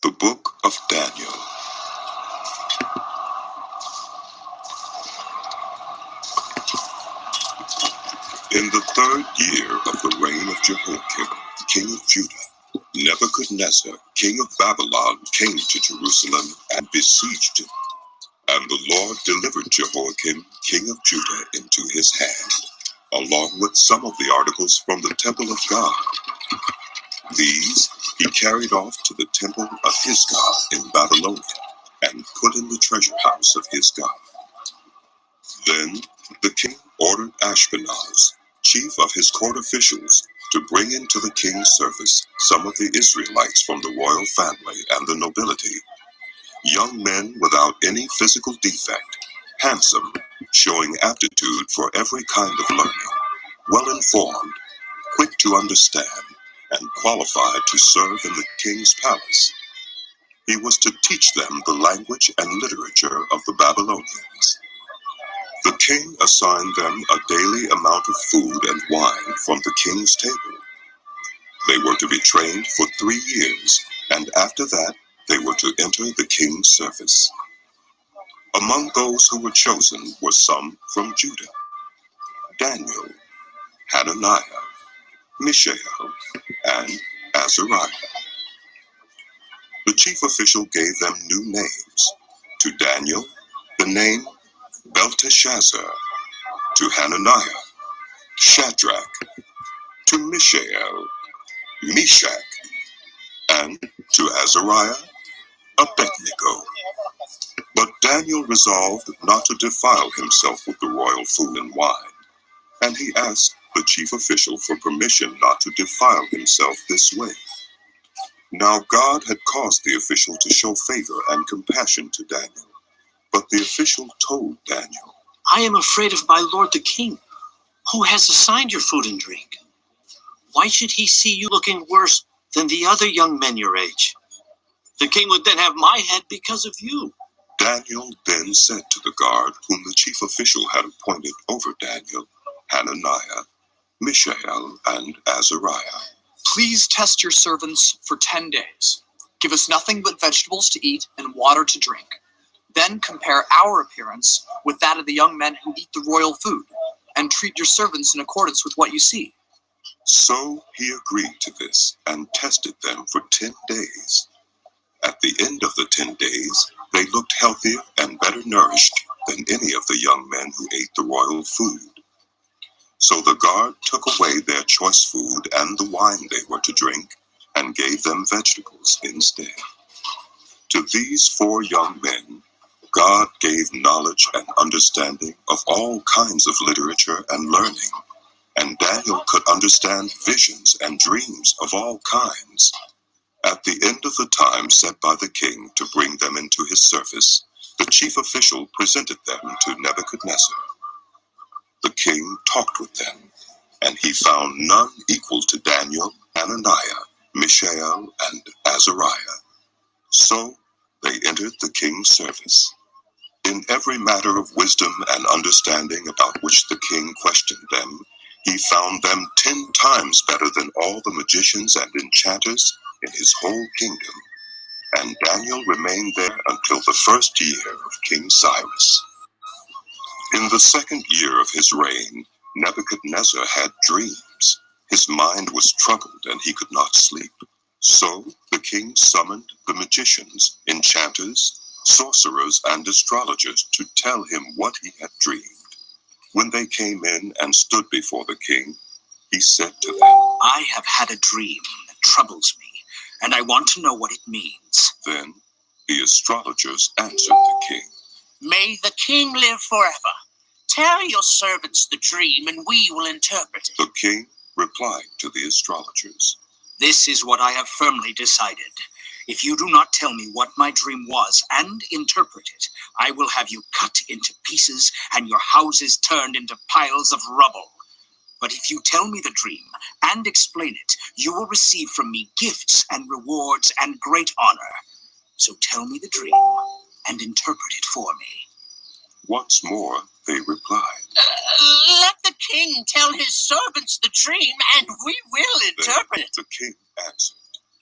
The Book of Daniel. In the 3rd year of the reign of Jehoiakim, king of Judah, Nebuchadnezzar, king of Babylon, came to Jerusalem and besieged it. And the Lord delivered Jehoiakim, king of Judah, into his hand, along with some of the articles from the temple of God. These he carried off to the temple of his God in Babylonia, and put in the treasure house of his God. Then the king ordered Ashpenaz, chief of his court officials, to bring into the king's service some of the Israelites from the royal family and the nobility, young men without any physical defect, handsome, showing aptitude for every kind of learning, well-informed, quick to understand, and qualified to serve in the king's palace. He was to teach them the language and literature of the Babylonians. The king assigned them a daily amount of food and wine from the king's table. They were to be trained for 3 years, and after that they were to enter the king's service. Among those who were chosen were some from Judah: Daniel, Hananiah, Mishael, and Azariah. The chief official gave them new names. To Daniel, the name Belteshazzar; to Hananiah, Shadrach; to Mishael, Meshach; and to Azariah, Abednego. But Daniel resolved not to defile himself with the royal food and wine, and he asked the chief official for permission not to defile himself this way. Now God had caused the official to show favor and compassion to Daniel, but the official told Daniel, "I am afraid of my lord the king, who has assigned your food and drink. Why should he see you looking worse than the other young men your age? The king would then have my head because of you." Daniel then said to the guard whom the chief official had appointed over Daniel, Hananiah, Mishael, and Azariah, "Please test your servants for 10 days. Give us nothing but vegetables to eat and water to drink. Then compare our appearance with that of the young men who eat the royal food, and treat your servants in accordance with what you see." So he agreed to this and tested them for 10 days. At the end of the 10 days, they looked healthier and better nourished than any of the young men who ate the royal food. So the guard took away their choice food and the wine they were to drink, and gave them vegetables instead. To these 4 young men, God gave knowledge and understanding of all kinds of literature and learning, and Daniel could understand visions and dreams of all kinds. At the end of the time set by the king to bring them into his service, the chief official presented them to Nebuchadnezzar. The king talked with them, and he found none equal to Daniel, Hananiah, Mishael, and Azariah. So they entered the king's service. In every matter of wisdom and understanding about which the king questioned them, he found them 10 times better than all the magicians and enchanters in his whole kingdom. And Daniel remained there until the 1st year of King Cyrus. In the 2nd year of his reign, Nebuchadnezzar had dreams. His mind was troubled and he could not sleep. So the king summoned the magicians, enchanters, sorcerers, and astrologers to tell him what he had dreamed. When they came in and stood before the king, he said to them, "I have had a dream that troubles me, and I want to know what it means." Then the astrologers answered the king, "May the king live forever. Tell your servants the dream, and we will interpret it." The king replied to the astrologers, "This is what I have firmly decided. If you do not tell me what my dream was and interpret it, I will have you cut into pieces and your houses turned into piles of rubble. But if you tell me the dream and explain it, you will receive from me gifts and rewards and great honor. So tell me the dream and interpret it for me." Once more they replied. Let the king tell his servants the dream, and we will interpret it." The king answered,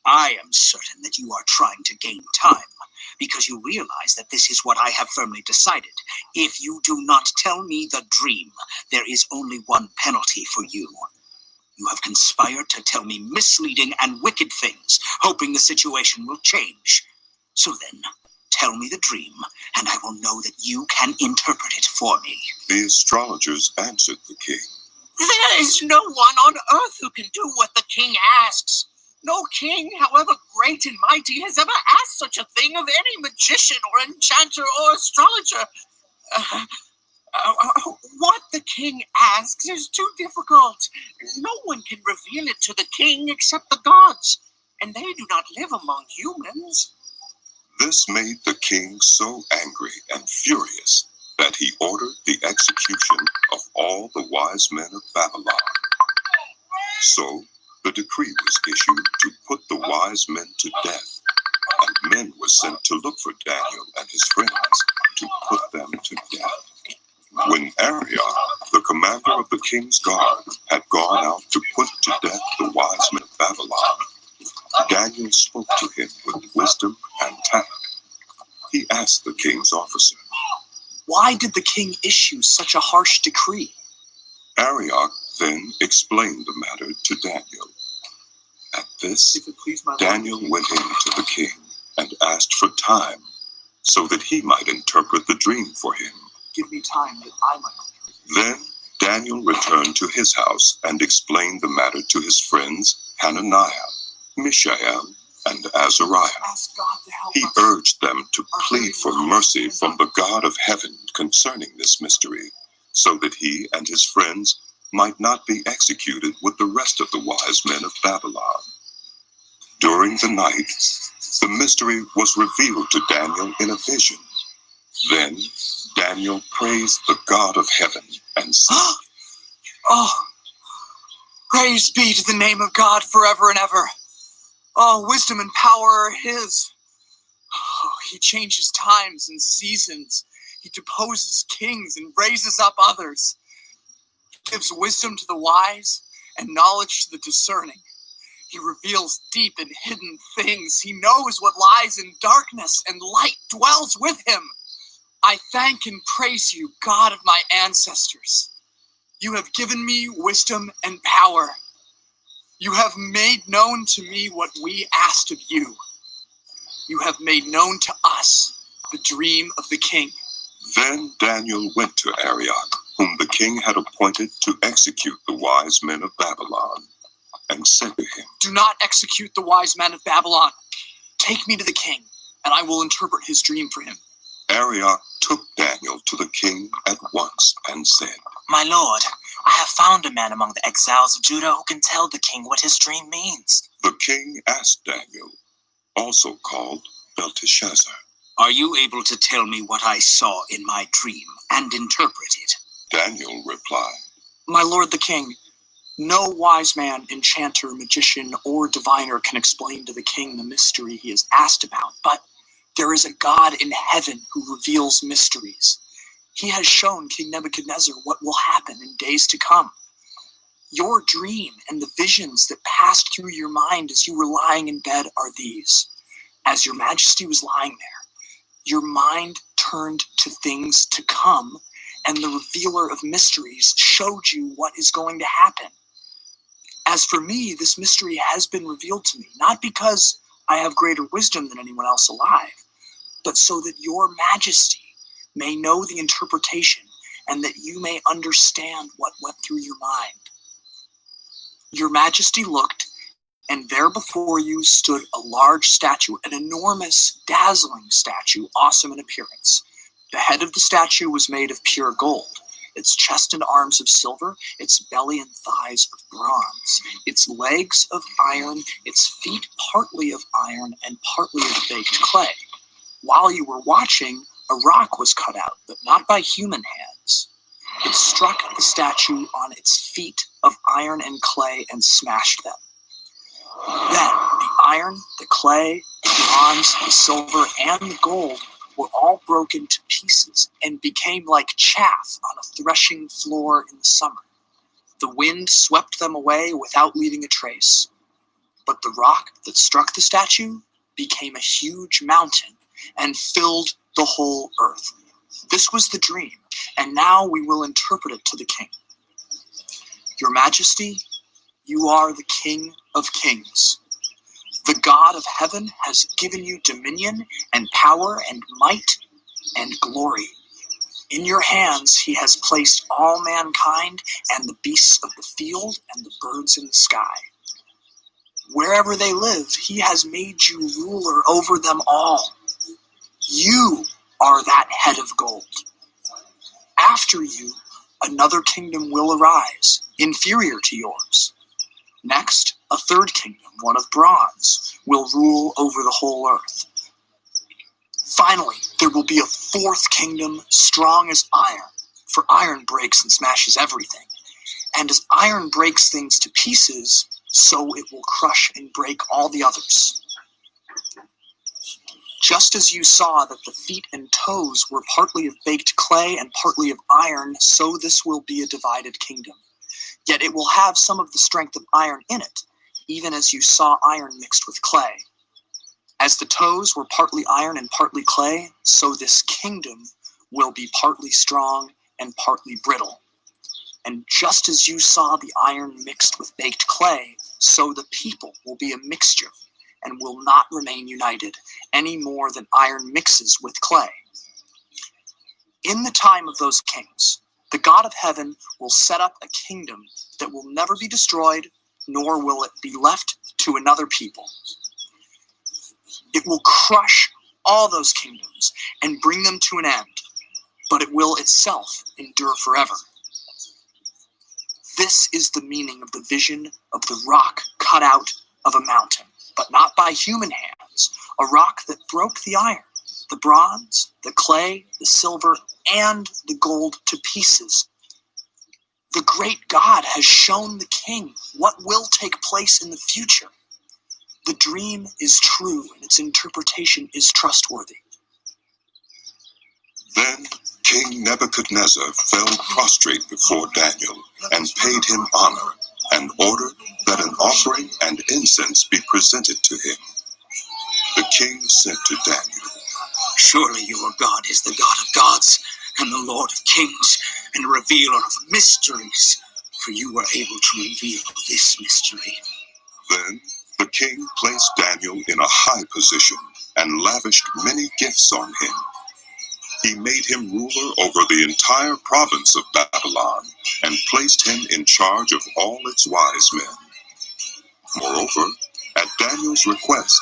I am certain that you are trying to gain time, because you realize that this is what I have firmly decided. If you do not tell me the dream, there is only one penalty for you. You have conspired to tell me misleading and wicked things, hoping the situation will change. So then, tell me the dream, and I will know that you can interpret it for me. The astrologers answered the king. There is no one on earth who can do what the king asks. No king, however great and mighty, has ever asked such a thing of any magician or enchanter or astrologer. What the king asks is too difficult. No one can reveal it to the king except the gods, and they do not live among humans. This made the king so angry and furious that he ordered the execution of all the wise men of Babylon. So the decree was issued to put the wise men to death, and men were sent to look for Daniel and his friends to put them to death. When Arioch, the commander of the king's guard, had gone out to put to death the wise men of Babylon, Daniel spoke to him with wisdom and tact. He asked the king's officer, Why did the king issue such a harsh decree? Arioch then explained the matter to Daniel. At this, If it please my lord. Daniel went in to the king and asked for time so that he might interpret the dream for him. Give me time that I might. Then Daniel returned to his house and explained the matter to his friends Hananiah, Mishael, and Azariah. Ask God to help He us. urged them to plead for mercy from the God of heaven concerning this mystery, so that he and his friends might not be executed with the rest of the wise men of Babylon. During the night, the mystery was revealed to Daniel in a vision. Then Daniel praised the God of heaven and said, Oh, praise be to the name of God forever and ever. Oh, wisdom and power are his. Oh, he changes times and seasons. He deposes kings and raises up others. He gives wisdom to the wise and knowledge to the discerning. He reveals deep and hidden things. He knows what lies in darkness, and light dwells with him. I thank and praise you, God of my ancestors. You have given me wisdom and power. You have made known to me what we asked of you. You have made known to us the dream of the king. Then Daniel went to Arioch, whom the king had appointed to execute the wise men of Babylon, and said to him, Do not execute the wise men of Babylon. Take me to the king, and I will interpret his dream for him. Arioch took Daniel to the king at once and said, My lord, I have found a man among the exiles of Judah who can tell the king what his dream means. The king asked Daniel, also called Belteshazzar, Are you able to tell me what I saw in my dream and interpret it? Daniel replied, My lord the king, no wise man, enchanter, magician, or diviner can explain to the king the mystery he is asked about, but there is a God in heaven who reveals mysteries. He has shown King Nebuchadnezzar what will happen in days to come. Your dream and the visions that passed through your mind as you were lying in bed are these. As your majesty was lying there, your mind turned to things to come, and the revealer of mysteries showed you what is going to happen. As for me, this mystery has been revealed to me, not because I have greater wisdom than anyone else alive, but so that your majesty may know the interpretation and that you may understand what went through your mind. Your majesty looked, and there before you stood a large statue, an enormous, dazzling statue, awesome in appearance. The head of the statue was made of pure gold, its chest and arms of silver, its belly and thighs of bronze, its legs of iron, its feet partly of iron and partly of baked clay. While you were watching, a rock was cut out, but not by human hands. It struck the statue on its feet of iron and clay and smashed them. Then the iron, the clay, the bronze, the silver, and the gold were all broken to pieces and became like chaff on a threshing floor in the summer. The wind swept them away without leaving a trace. But the rock that struck the statue became a huge mountain and filled the whole earth. This was the dream, and now we will interpret it to the king. Your Majesty, you are the King of Kings. The God of heaven has given you dominion and power and might and glory. In your hands he has placed all mankind and the beasts of the field and the birds in the sky. Wherever they live, he has made you ruler over them all. You are that head of gold. After you, another kingdom will arise, inferior to yours. Next, a third kingdom, one of bronze, will rule over the whole earth. Finally, there will be a fourth kingdom, strong as iron, for iron breaks and smashes everything. And as iron breaks things to pieces, so it will crush and break all the others. Just as you saw that the feet and toes were partly of baked clay and partly of iron, so this will be a divided kingdom. Yet it will have some of the strength of iron in it, even as you saw iron mixed with clay. As the toes were partly iron and partly clay, so this kingdom will be partly strong and partly brittle. And just as you saw the iron mixed with baked clay, so the people will be a mixture and will not remain united any more than iron mixes with clay. In the time of those kings, the God of heaven will set up a kingdom that will never be destroyed, nor will it be left to another people. It will crush all those kingdoms and bring them to an end, but it will itself endure forever. This is the meaning of the vision of the rock cut out of a mountain, but not by human hands, a rock that broke the iron, the bronze, the clay, the silver, and the gold to pieces. The great God has shown the king what will take place in the future. The dream is true and its interpretation is trustworthy. Then King Nebuchadnezzar fell prostrate before Daniel and paid him honor and ordered that an offering and incense be presented to him. The king said to Daniel, Surely your God is the God of gods and the Lord of kings and revealer of mysteries, for you were able to reveal this mystery. Then the king placed Daniel in a high position and lavished many gifts on him. He made him ruler over the entire province of Babylon and placed him in charge of all its wise men. Moreover, at Daniel's request,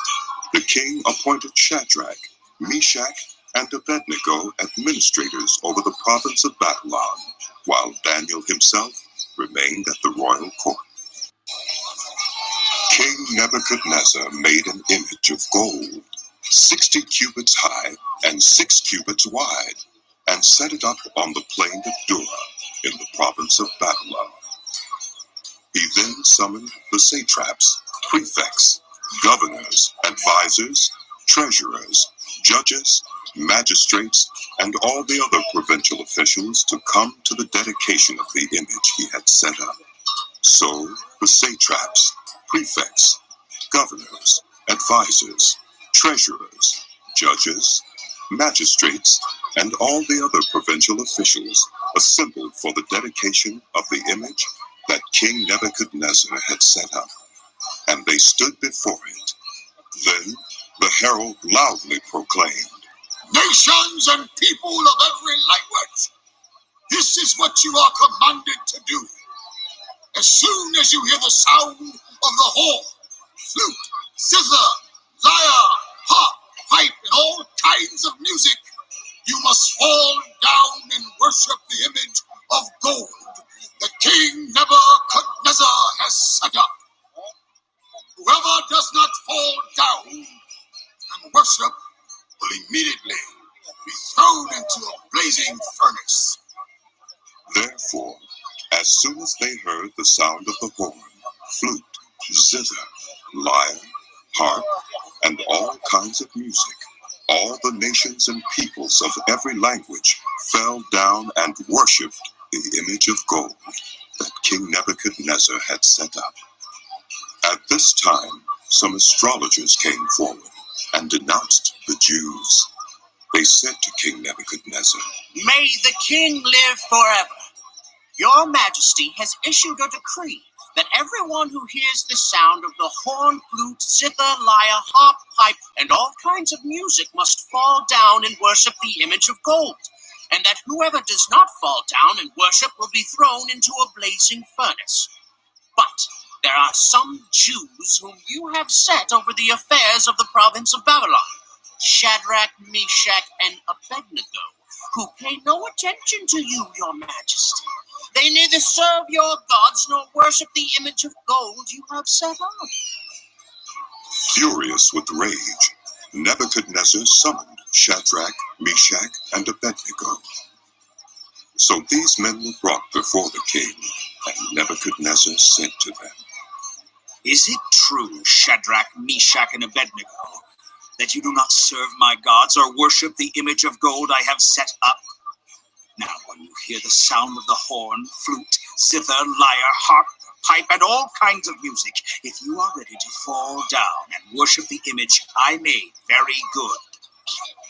the king appointed Shadrach, Meshach, and Abednego administrators over the province of Babylon, while Daniel himself remained at the royal court. King Nebuchadnezzar made an image of gold, 60 cubits high and 6 cubits wide, and set it up on the plain of Dura in the province of Babylon. He then summoned the satraps, prefects, governors, advisors, treasurers, judges, magistrates, and all the other provincial officials to come to the dedication of the image he had set up. So the satraps, prefects, governors, advisors, treasurers, judges, magistrates, and all the other provincial officials assembled for the dedication of the image that King Nebuchadnezzar had set up, and they stood before it. Then the herald loudly proclaimed, Nations and people of every language, this is what you are commanded to do. As soon as you hear the sound of the horn, flute, zither, lyre, harp, pipe, and all kinds of music, you must fall down and worship the image of gold that King Nebuchadnezzar has set up. Whoever does not fall down and worship will immediately be thrown into a blazing furnace. Therefore, as soon as they heard the sound of the horn, flute, zither, lyre, harp, and all kinds of music, all the nations and peoples of every language fell down and worshipped the image of gold that King Nebuchadnezzar had set up. At this time, some astrologers came forward and denounced the Jews. They said to King Nebuchadnezzar, May the king live forever. Your Majesty has issued a decree that everyone who hears the sound of the horn, flute, zither, lyre, harp, pipe, and all kinds of music must fall down and worship the image of gold, and that whoever does not fall down and worship will be thrown into a blazing furnace. But there are some Jews whom you have set over the affairs of the province of Babylon, Shadrach, Meshach, and Abednego, who pay no attention to you, your Majesty. They neither serve your gods nor worship the image of gold you have set up. Furious with rage, Nebuchadnezzar summoned Shadrach, Meshach, and Abednego. So these men were brought before the king, and Nebuchadnezzar said to them, Is it true, Shadrach, Meshach, and Abednego, that you do not serve my gods or worship the image of gold I have set up? Now, when you hear the sound of the horn, flute, zither, lyre, harp, pipe, and all kinds of music, if you are ready to fall down and worship the image I made, very good.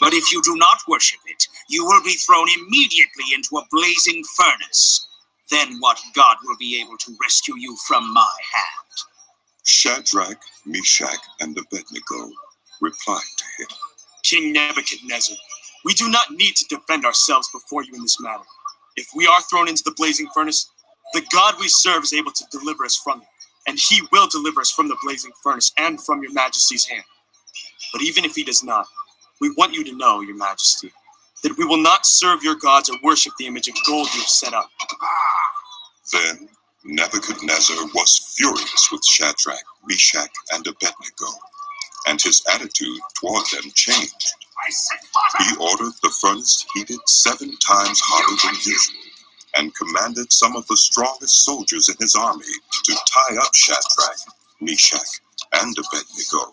But if you do not worship it, you will be thrown immediately into a blazing furnace. Then what God will be able to rescue you from my hand? Shadrach, Meshach, and Abednego replied to him, King Nebuchadnezzar, we do not need to defend ourselves before you in this matter. If we are thrown into the blazing furnace, the God we serve is able to deliver us from it, and he will deliver us from the blazing furnace and from your Majesty's hand. But even if he does not, we want you to know, your Majesty, that we will not serve your gods or worship the image of gold you have set up. Then Nebuchadnezzar was furious with Shadrach, Meshach, and Abednego, and his attitude toward them changed. He ordered the furnace heated 7 times hotter than usual, and commanded some of the strongest soldiers in his army to tie up Shadrach, Meshach, and Abednego,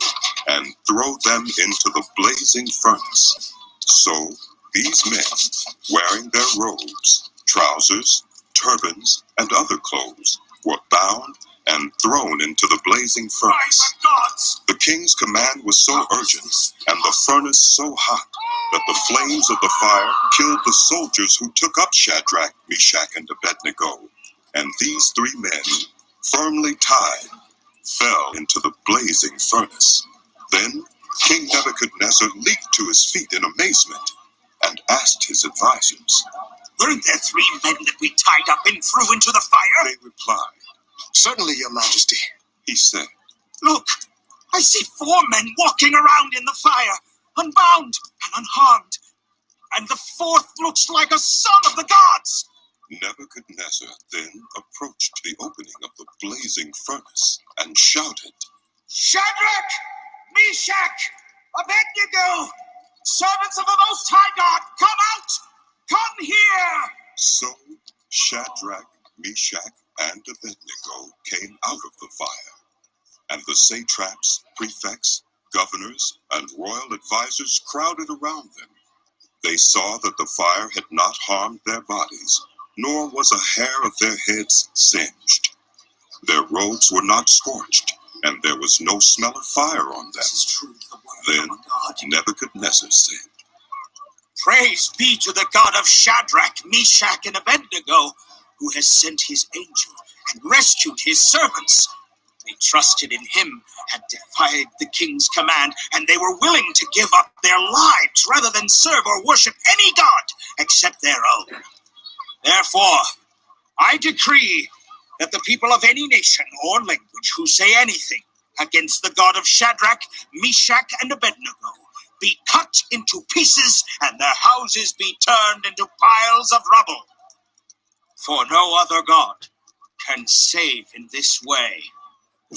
and throw them into the blazing furnace. So these men, wearing their robes, trousers, turbans, and other clothes, were bound and thrown into the blazing furnace. The king's command was so urgent, and the furnace so hot, that the flames of the fire killed the soldiers who took up Shadrach, Meshach, and Abednego. And these 3 men, firmly tied, fell into the blazing furnace. Then King Nebuchadnezzar leaped to his feet in amazement and asked his advisors, Weren't there 3 men that we tied up and threw into the fire? They replied, Certainly, your Majesty. he said, Look, I see 4 men walking around in the fire, unbound and unharmed. And the 4th looks like a son of the gods. Nebuchadnezzar then approached the opening of the blazing furnace and shouted, Shadrach, Meshach, Abednego, servants of the Most High God, come out! Come here! So Shadrach, Meshach, and Abednego came out of the fire, and the satraps, prefects, governors, and royal advisors crowded around them. They saw that the fire had not harmed their bodies, nor was a hair of their heads singed. Their robes were not scorched, and there was no smell of fire on them. Then Nebuchadnezzar said, Praise be to the God of Shadrach, Meshach, and Abednego, who has sent his angel and rescued his servants. They trusted in him and defied the king's command, and they were willing to give up their lives rather than serve or worship any god except their own. Therefore, I decree that the people of any nation or language who say anything against the God of Shadrach, Meshach, and Abednego be cut into pieces and their houses be turned into piles of rubble. For no other God can save in this way.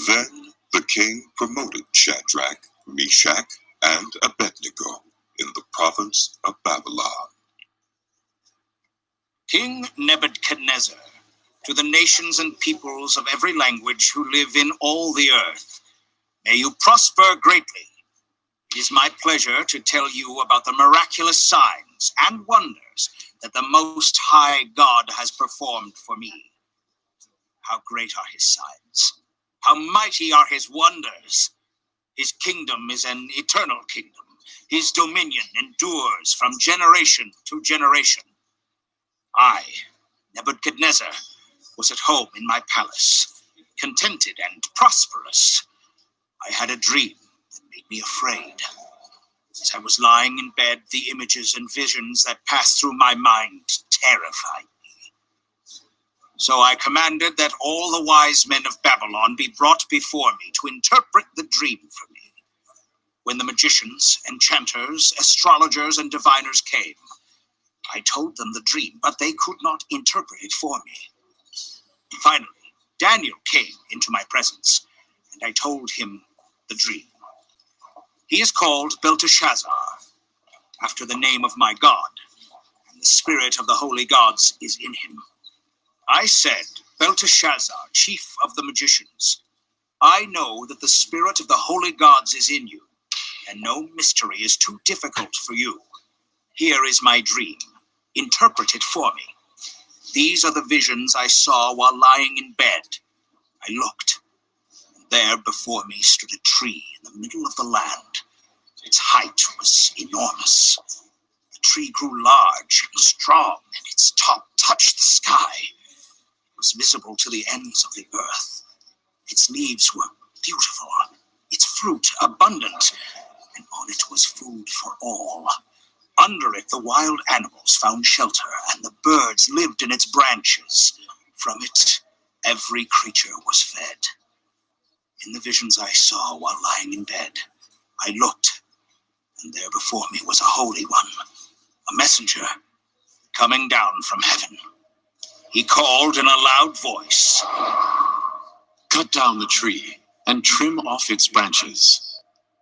Then the king promoted Shadrach, Meshach, and Abednego in the province of Babylon. King Nebuchadnezzar, to the nations and peoples of every language who live in all the earth, may you prosper greatly. It is my pleasure to tell you about the miraculous signs and wonders that the Most High God has performed for me. How great are his signs! How mighty are his wonders! His kingdom is an eternal kingdom. His dominion endures from generation to generation. I, Nebuchadnezzar, was at home in my palace, contented and prosperous. I had a dream that made me afraid. As I was lying in bed, the images and visions that passed through my mind terrified me. So I commanded that all the wise men of Babylon be brought before me to interpret the dream for me. When the magicians, enchanters, astrologers, and diviners came, I told them the dream, but they could not interpret it for me. Finally, Daniel came into my presence, and I told him the dream. He is called Belteshazzar, after the name of my God, and the spirit of the holy gods is in him. I said, Belteshazzar, chief of the magicians, I know that the spirit of the holy gods is in you, and no mystery is too difficult for you. Here is my dream. Interpret it for me. These are the visions I saw while lying in bed. I looked, and there before me stood a tree in the middle of the land. Its height was enormous. The tree grew large and strong, and its top touched the sky. It was visible to the ends of the earth. Its leaves were beautiful, its fruit abundant, and on it was food for all. Under it the wild animals found shelter, and the birds lived in its branches. From it every creature was fed. In the visions I saw while lying in bed, I looked, and there before me was a holy one, a messenger, coming down from heaven. He called in a loud voice, Cut down the tree and trim off its branches.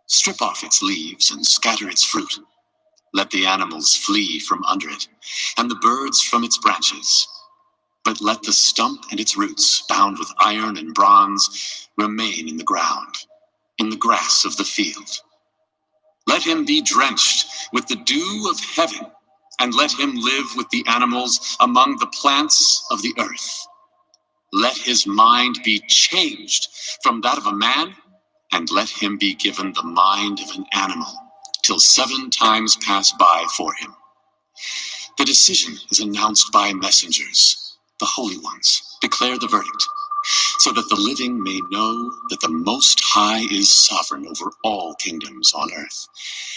Strip off its leaves and scatter its fruit. Let the animals flee from under it, and the birds from its branches. But let the stump and its roots, bound with iron and bronze, remain in the ground, in the grass of the field. Let him be drenched with the dew of heaven, and let him live with the animals among the plants of the earth. Let his mind be changed from that of a man, and let him be given the mind of an animal, till 7 times pass by for him. The decision is announced by messengers. The holy ones declare the verdict, so that the living may know that the Most High is sovereign over all kingdoms on earth,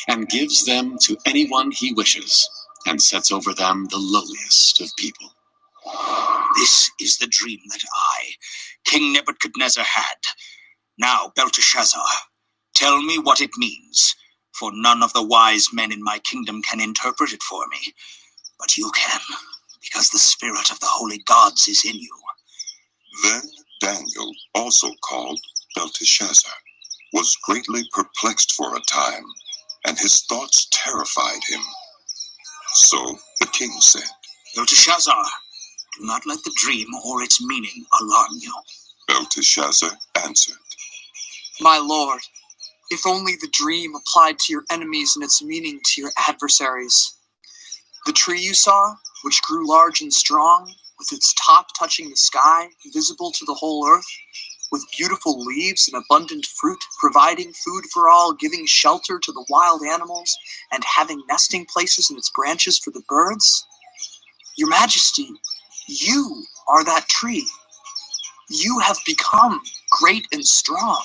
and gives them to anyone he wishes, and sets over them the lowliest of people. This is the dream that I, King Nebuchadnezzar, had. Now, Belteshazzar, tell me what it means, for none of the wise men in my kingdom can interpret it for me. But you can, because the spirit of the holy gods is in you. Then Daniel, also called Belteshazzar, was greatly perplexed for a time, and his thoughts terrified him. So the king said, Belteshazzar, do not let the dream or its meaning alarm you. Belteshazzar answered, My lord, if only the dream applied to your enemies and its meaning to your adversaries. The tree you saw, which grew large and strong, with its top touching the sky, visible to the whole earth, with beautiful leaves and abundant fruit, providing food for all, giving shelter to the wild animals, and having nesting places in its branches for the birds? Your Majesty, you are that tree. You have become great and strong.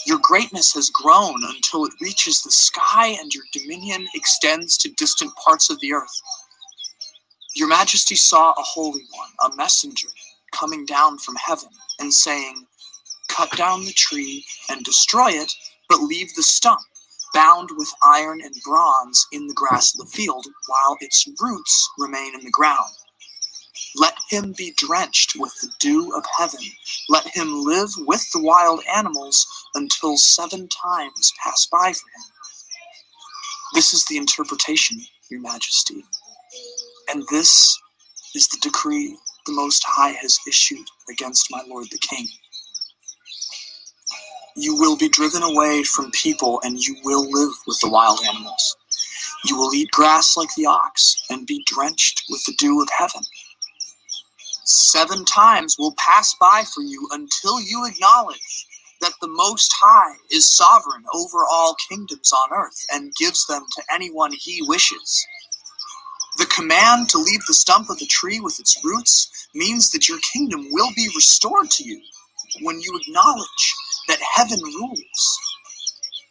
Your greatness has grown until it reaches the sky, and your dominion extends to distant parts of the earth. Your Majesty saw a holy one, a messenger, coming down from heaven and saying, Cut down the tree and destroy it, but leave the stump, bound with iron and bronze, in the grass of the field, while its roots remain in the ground. Let him be drenched with the dew of heaven. Let him live with the wild animals until 7 times pass by for him. This is the interpretation, Your Majesty. And this is the decree the Most High has issued against my lord the king. You will be driven away from people, and you will live with the wild animals. You will eat grass like the ox, and be drenched with the dew of heaven. 7 times will pass by for you until you acknowledge that the Most High is sovereign over all kingdoms on earth and gives them to anyone he wishes. The command to leave the stump of the tree with its roots means that your kingdom will be restored to you when you acknowledge that heaven rules.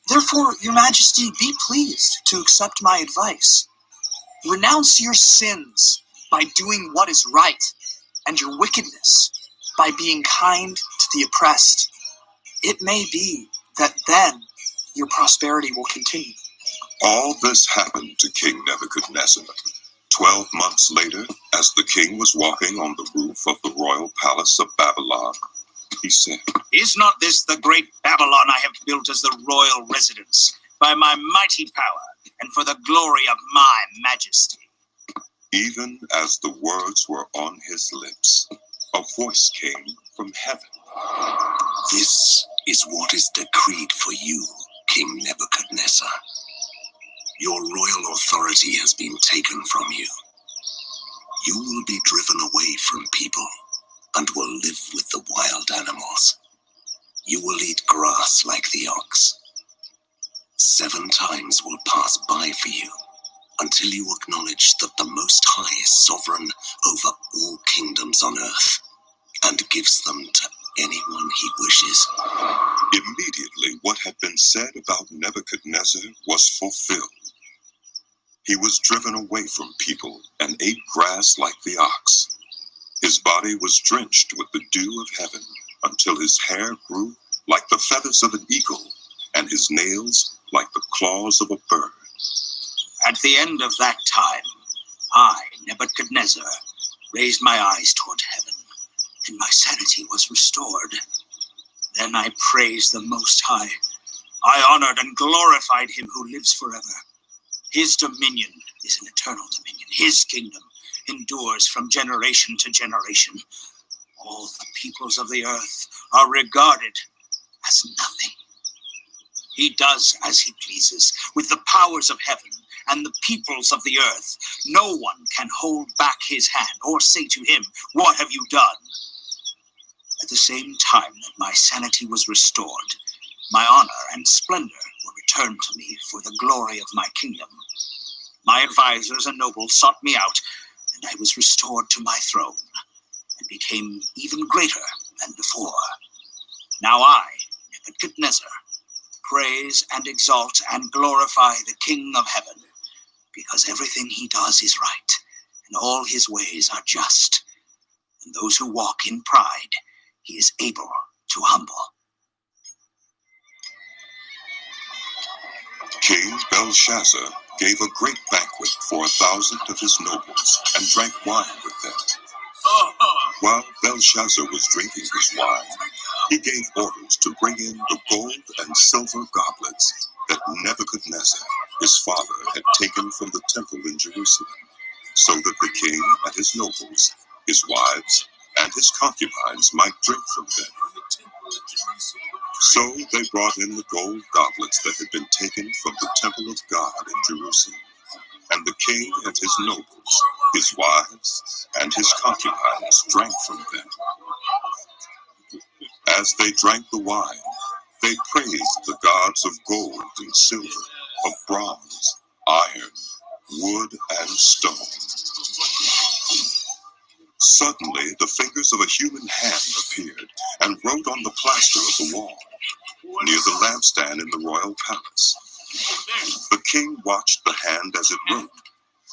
Therefore, your majesty, be pleased to accept my advice. Renounce your sins by doing what is right, and your wickedness by being kind to the oppressed. It may be that then your prosperity will continue. All this happened to King Nebuchadnezzar. 12 months later, as the king was walking on the roof of the royal palace of Babylon, he said, Is not this the great Babylon I have built as the royal residence, by my mighty power, and for the glory of my majesty? Even as the words were on his lips, a voice came from heaven. This is what is decreed for you, King Nebuchadnezzar. Your royal authority has been taken from you. You will be driven away from people and will live with the wild animals. You will eat grass like the ox. 7 times will pass by for you until you acknowledge that the Most High is sovereign over all kingdoms on earth and gives them to anyone he wishes. Immediately, what had been said about Nebuchadnezzar was fulfilled. He was driven away from people and ate grass like the ox. His body was drenched with the dew of heaven until his hair grew like the feathers of an eagle and his nails like the claws of a bird. At the end of that time, I, Nebuchadnezzar, raised my eyes toward heaven, and my sanity was restored. Then I praised the Most High. I honored and glorified him who lives forever. His dominion is an eternal dominion. His kingdom endures from generation to generation. All the peoples of the earth are regarded as nothing. He does as he pleases with the powers of heaven and the peoples of the earth. No one can hold back his hand or say to him, "What have you done?" At the same time that my sanity was restored, my honor and splendor were returned to me for the glory of my kingdom. My advisors and nobles sought me out, and I was restored to my throne and became even greater than before. Now I, Nebuchadnezzar, praise and exalt and glorify the King of heaven, because everything he does is right, and all his ways are just, and those who walk in pride he is able to humble. King Belshazzar gave a great banquet for 1,000 of his nobles and drank wine with them. While Belshazzar was drinking his wine, he gave orders to bring in the gold and silver goblets that Nebuchadnezzar, his father, had taken from the temple in Jerusalem, so that the king and his nobles, his wives, and his concubines might drink from them. So they brought in the gold goblets that had been taken from the temple of God in Jerusalem, and the king and his nobles, his wives, and his concubines drank from them. As they drank the wine, they praised the gods of gold and silver, of bronze, iron, wood, and stone. Suddenly, the fingers of a human hand appeared and wrote on the plaster of the wall, near the lampstand in the royal palace. The king watched the hand as it wrote.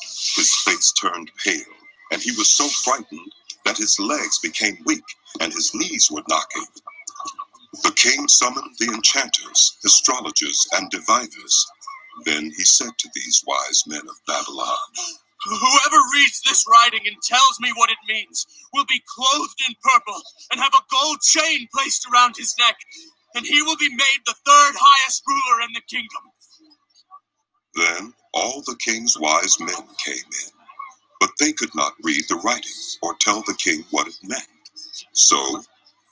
His face turned pale, and he was so frightened that his legs became weak and his knees were knocking. The king summoned the enchanters, astrologers, and diviners. Then he said to these wise men of Babylon, Whoever reads this writing and tells me what it means will be clothed in purple and have a gold chain placed around his neck, and he will be made the 3rd highest ruler in the kingdom. Then all the king's wise men came in, but they could not read the writing or tell the king what it meant. So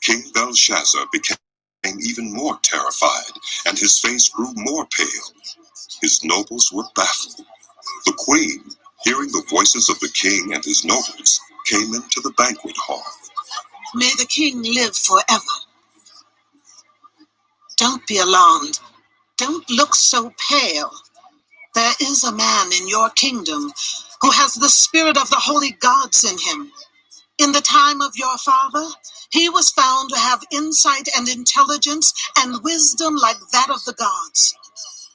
King Belshazzar became even more terrified, and his face grew more pale. His nobles were baffled. The queen, hearing the voices of the king and his nobles, came into the banquet hall. May the king live forever. Don't be alarmed. Don't look so pale. There is a man in your kingdom who has the spirit of the holy gods in him. In the time of your father, he was found to have insight and intelligence and wisdom like that of the gods.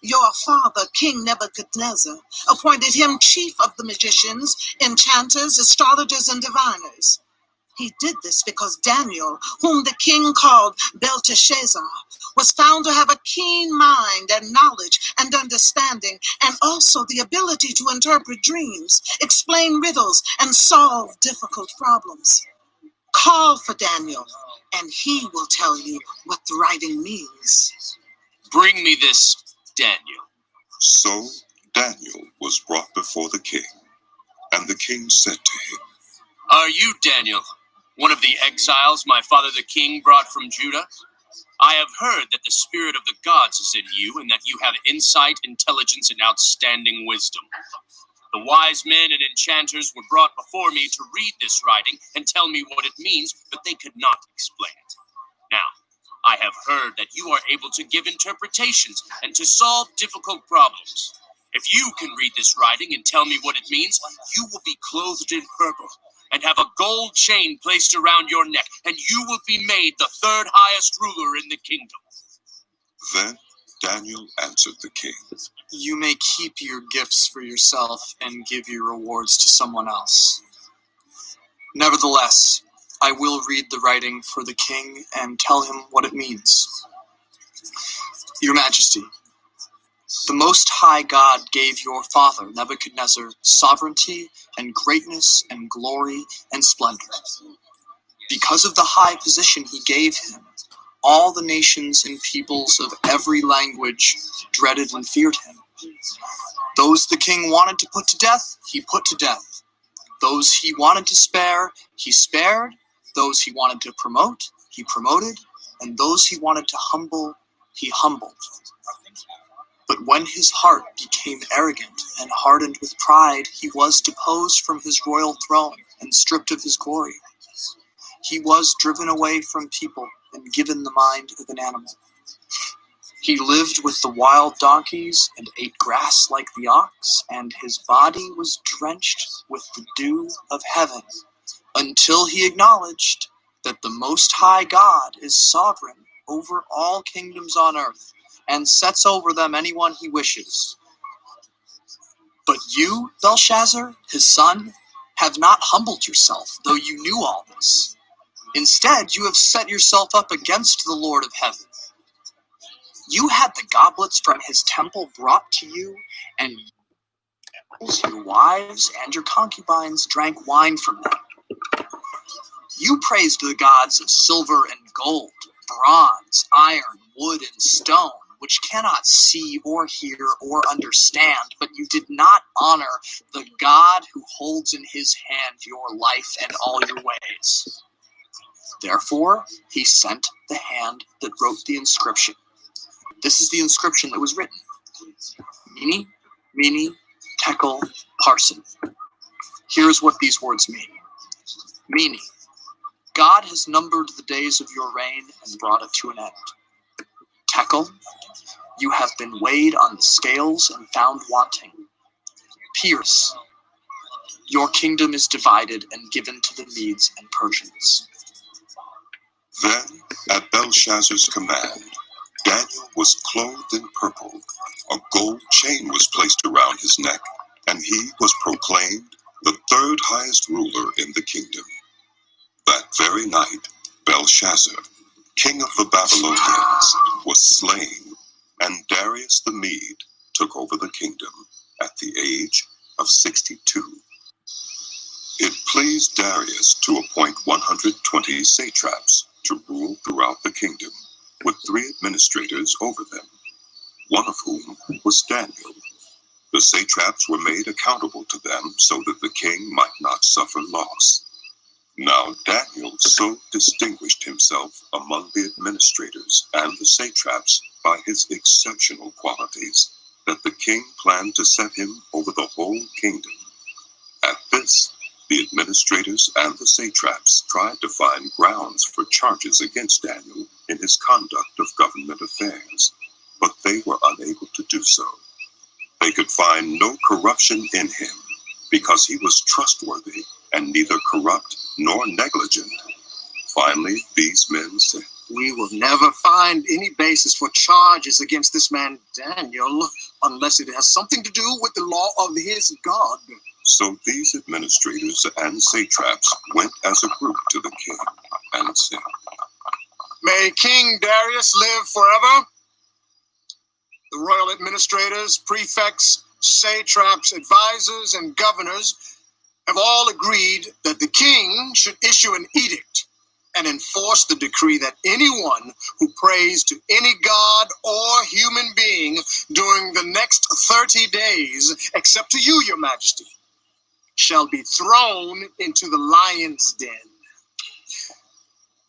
Your father, King Nebuchadnezzar, appointed him chief of the magicians, enchanters, astrologers, and diviners. He did this because Daniel, whom the king called Belteshazzar, was found to have a keen mind and knowledge and understanding, and also the ability to interpret dreams, explain riddles, and solve difficult problems. Call for Daniel, and he will tell you what the writing means. Bring me this Daniel. So Daniel was brought before the king, and the king said to him, Are you Daniel, one of the exiles my father the king brought from Judah? I have heard that the spirit of the gods is in you, and that you have insight, intelligence, and outstanding wisdom. The wise men and enchanters were brought before me to read this writing and tell me what it means, but they could not explain it. Now, I have heard that you are able to give interpretations and to solve difficult problems. If you can read this writing and tell me what it means, you will be clothed in purple and have a gold chain placed around your neck, and you will be made the third highest ruler in the kingdom. Then Daniel answered the king, You may keep your gifts for yourself and give your rewards to someone else. Nevertheless, I will read the writing for the king and tell him what it means. Your Majesty, the Most High God gave your father, Nebuchadnezzar, sovereignty and greatness and glory and splendor. Because of the high position he gave him, all the nations and peoples of every language dreaded and feared him. Those the king wanted to put to death, he put to death. Those he wanted to spare, he spared. Those he wanted to promote, he promoted. And those he wanted to humble, he humbled. But when his heart became arrogant and hardened with pride, he was deposed from his royal throne and stripped of his glory. He was driven away from people and given the mind of an animal. He lived with the wild donkeys and ate grass like the ox, and his body was drenched with the dew of heaven, until he acknowledged that the Most High God is sovereign over all kingdoms on earth, and sets over them anyone he wishes. But you, Belshazzar, his son, have not humbled yourself, though you knew all this. Instead, you have set yourself up against the Lord of heaven. You had the goblets from his temple brought to you, and your wives and your concubines drank wine from them. You praised the gods of silver and gold, bronze, iron, wood, and stone, which cannot see or hear or understand, but you did not honor the God who holds in his hand your life and all your ways. Therefore, he sent the hand that wrote the inscription. This is the inscription that was written. Mene, Mene, Tekel, Parsin. Here's what these words mean. Mene, God has numbered the days of your reign and brought it to an end. Tekel, you have been weighed on the scales and found wanting. Pearse, your kingdom is divided and given to the Medes and Persians. Then, at Belshazzar's command, Daniel was clothed in purple. A gold chain was placed around his neck, and he was proclaimed the third highest ruler in the kingdom. That very night, Belshazzar, king of the Babylonians, was slain, and Darius the Mede took over the kingdom at the age of 62. It pleased Darius to appoint 120 satraps to rule throughout the kingdom, with 3 administrators over them, one of whom was Daniel. The satraps were made accountable to them so that the king might not suffer loss. Now Daniel so distinguished himself among the administrators and the satraps by his exceptional qualities that the king planned to set him over the whole kingdom. At this, the administrators and the satraps tried to find grounds for charges against Daniel in his conduct of government affairs, but they were unable to do so. They could find no corruption in him, because he was trustworthy and neither corrupt nor negligent. Finally, these men said, "We will never find any basis for charges against this man Daniel, unless it has something to do with the law of his God." So these administrators and satraps went as a group to the king and said, "May King Darius live forever. The royal administrators, prefects, satraps, advisors, and governors have all agreed that the king should issue an edict and enforce the decree that anyone who prays to any god or human being during the next 30 days, except to you, your majesty, shall be thrown into the lion's den.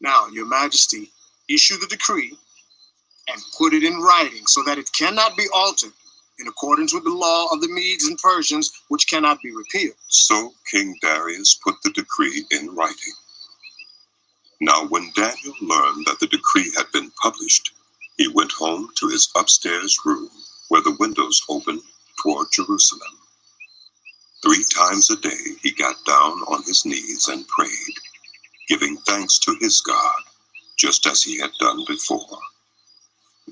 Now, your majesty, issue the decree and put it in writing so that it cannot be altered, in accordance with the law of the Medes and Persians, which cannot be repealed." So King Darius put the decree in writing. Now when Daniel learned that the decree had been published, he went home to his upstairs room, where the windows opened toward Jerusalem. 3 times a day he got down on his knees and prayed, giving thanks to his God, just as he had done before.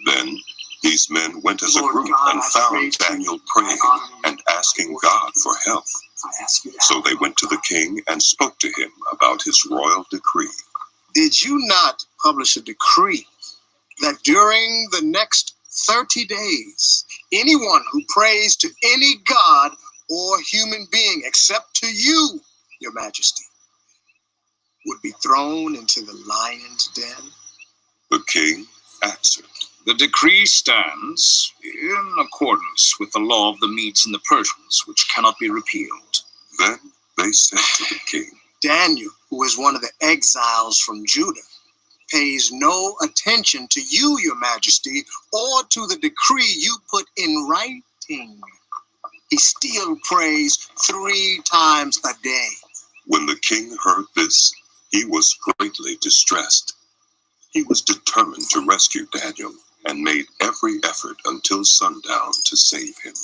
Then these men went as a Lord group God, and I found praise you. Daniel praying I honor you. and asking God for help. I ask you to So help. they went to the king and spoke to him about his royal decree. Did you not publish a decree that during the next 30 days, anyone who prays to any god or human being except to you, your majesty, would be thrown into the lion's den?" The king answered, The decree stands in accordance with the law of the Medes and the Persians, which cannot be repealed. Then they said to the king, "Daniel, who is one of the exiles from Judah, pays no attention to you, your majesty, or to the decree you put in writing. He still prays 3 times a day." When the king heard this, he was greatly distressed. He was determined to rescue Daniel and made every effort until sundown to save him.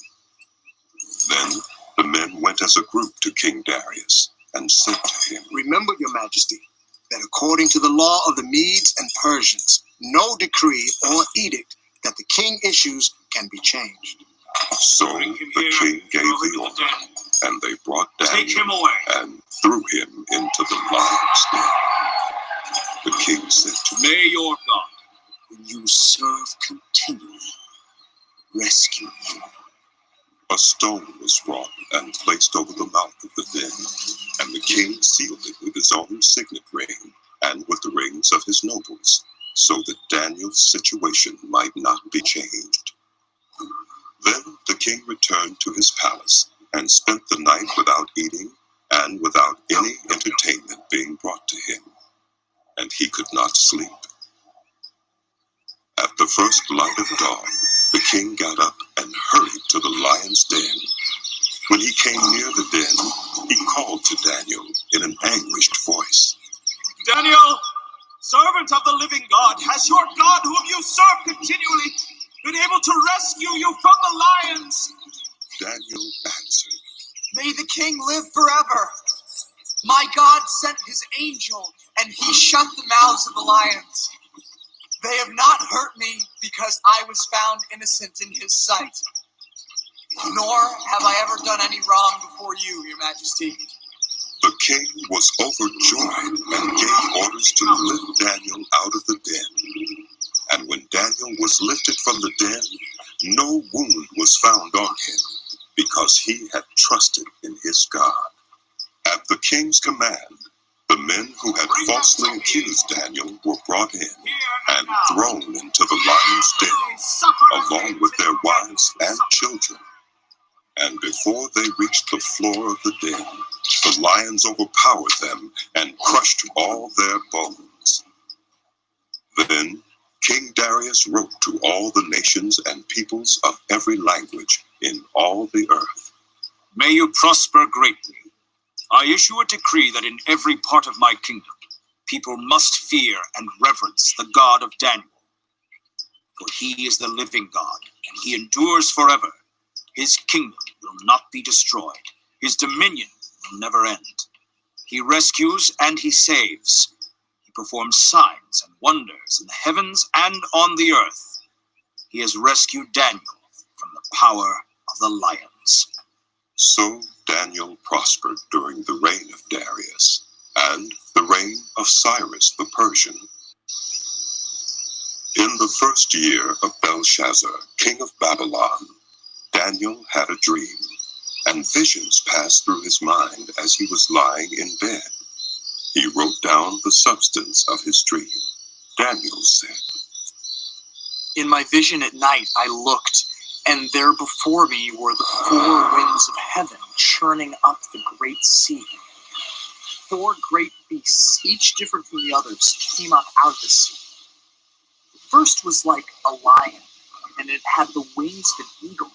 Then the men went as a group to King Darius and said to him, "Remember, your majesty, that according to the law of the Medes and Persians, no decree or edict that the king issues can be changed." So the king gave the order, and they brought Take him Daniel away. and threw him into the lion's den. The king said to me, May your God, whom you serve continually, rescue you. a stone was brought and placed over the mouth of the den, and the king sealed it with his own signet ring and with the rings of his nobles, so that Daniel's situation might not be changed. Then the king returned to his palace and spent the night without eating and without any entertainment being brought to him, and he could not sleep. At the first light of dawn, the king got up and hurried to the lion's den. When he came near the den, he called to Daniel in an anguished voice. Daniel, servant of the living God, has your God whom you serve continually been able to rescue you from the lions? Daniel answered, May the king live forever. My God sent his angel, and he shut the mouths of the lions. They have not hurt me because I was found innocent in his sight. Nor have I ever done any wrong before you, your majesty. The king was overjoyed and gave orders to lift Daniel out of the den. And when Daniel was lifted from the den, no wound was found on him, because he had trusted in his God. At the king's command, the men who had falsely accused Daniel were brought in and thrown into the lion's den, along with their wives and children. And before they reached the floor of the den, the lions overpowered them and crushed all their bones. Then King Darius wrote to all the nations and peoples of every language in all the earth. May you prosper greatly. I issue a decree that in every part of my kingdom, People must fear and reverence the God of Daniel. For he is the living God, and he endures forever. His kingdom will not be destroyed. His dominion will never end. He rescues and he saves. He performs signs and wonders in the heavens and on the earth. He has rescued Daniel from the power of the lions. So Daniel prospered during the reign of Darius and the reign of Cyrus the Persian. In the first year of Belshazzar, king of Babylon, Daniel had a dream, and visions passed through his mind as he was lying in bed. He wrote down the substance of his dream. Daniel said, In my vision at night I looked, and there before me were the 4 winds of heaven churning up the great sea. 4 great beasts, each different from the others, came up out of the sea. The first was like a lion, and it had the wings of an eagle.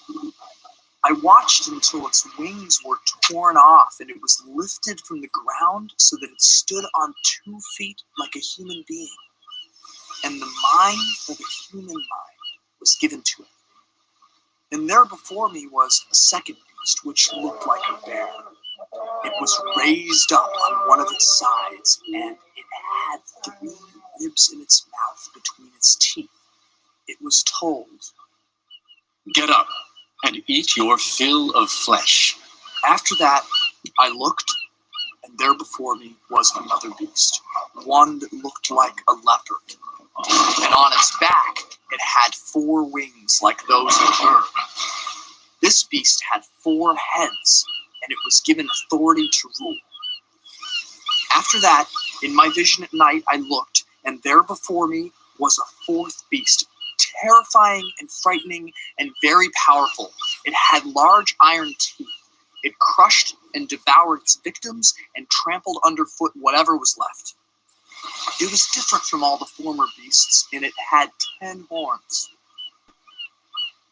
I watched until its wings were torn off, and it was lifted from the ground so that it stood on 2 feet like a human being. And the mind of a human mind was given to it. And there before me was a second beast, which looked like a bear. It was raised up on one of its sides, and it had 3 ribs in its mouth between its teeth. It was told, Get up and eat your fill of flesh. After that, I looked, and there before me was another beast, one that looked like a leopard. And on its back, it had 4 wings like those of a bird. This beast had 4 heads, and it was given authority to rule. After that, in my vision at night, I looked, and there before me was a 4th beast, terrifying and frightening and very powerful. It had large iron teeth. It crushed and devoured its victims and trampled underfoot whatever was left. It was different from all the former beasts, and it had 10 horns.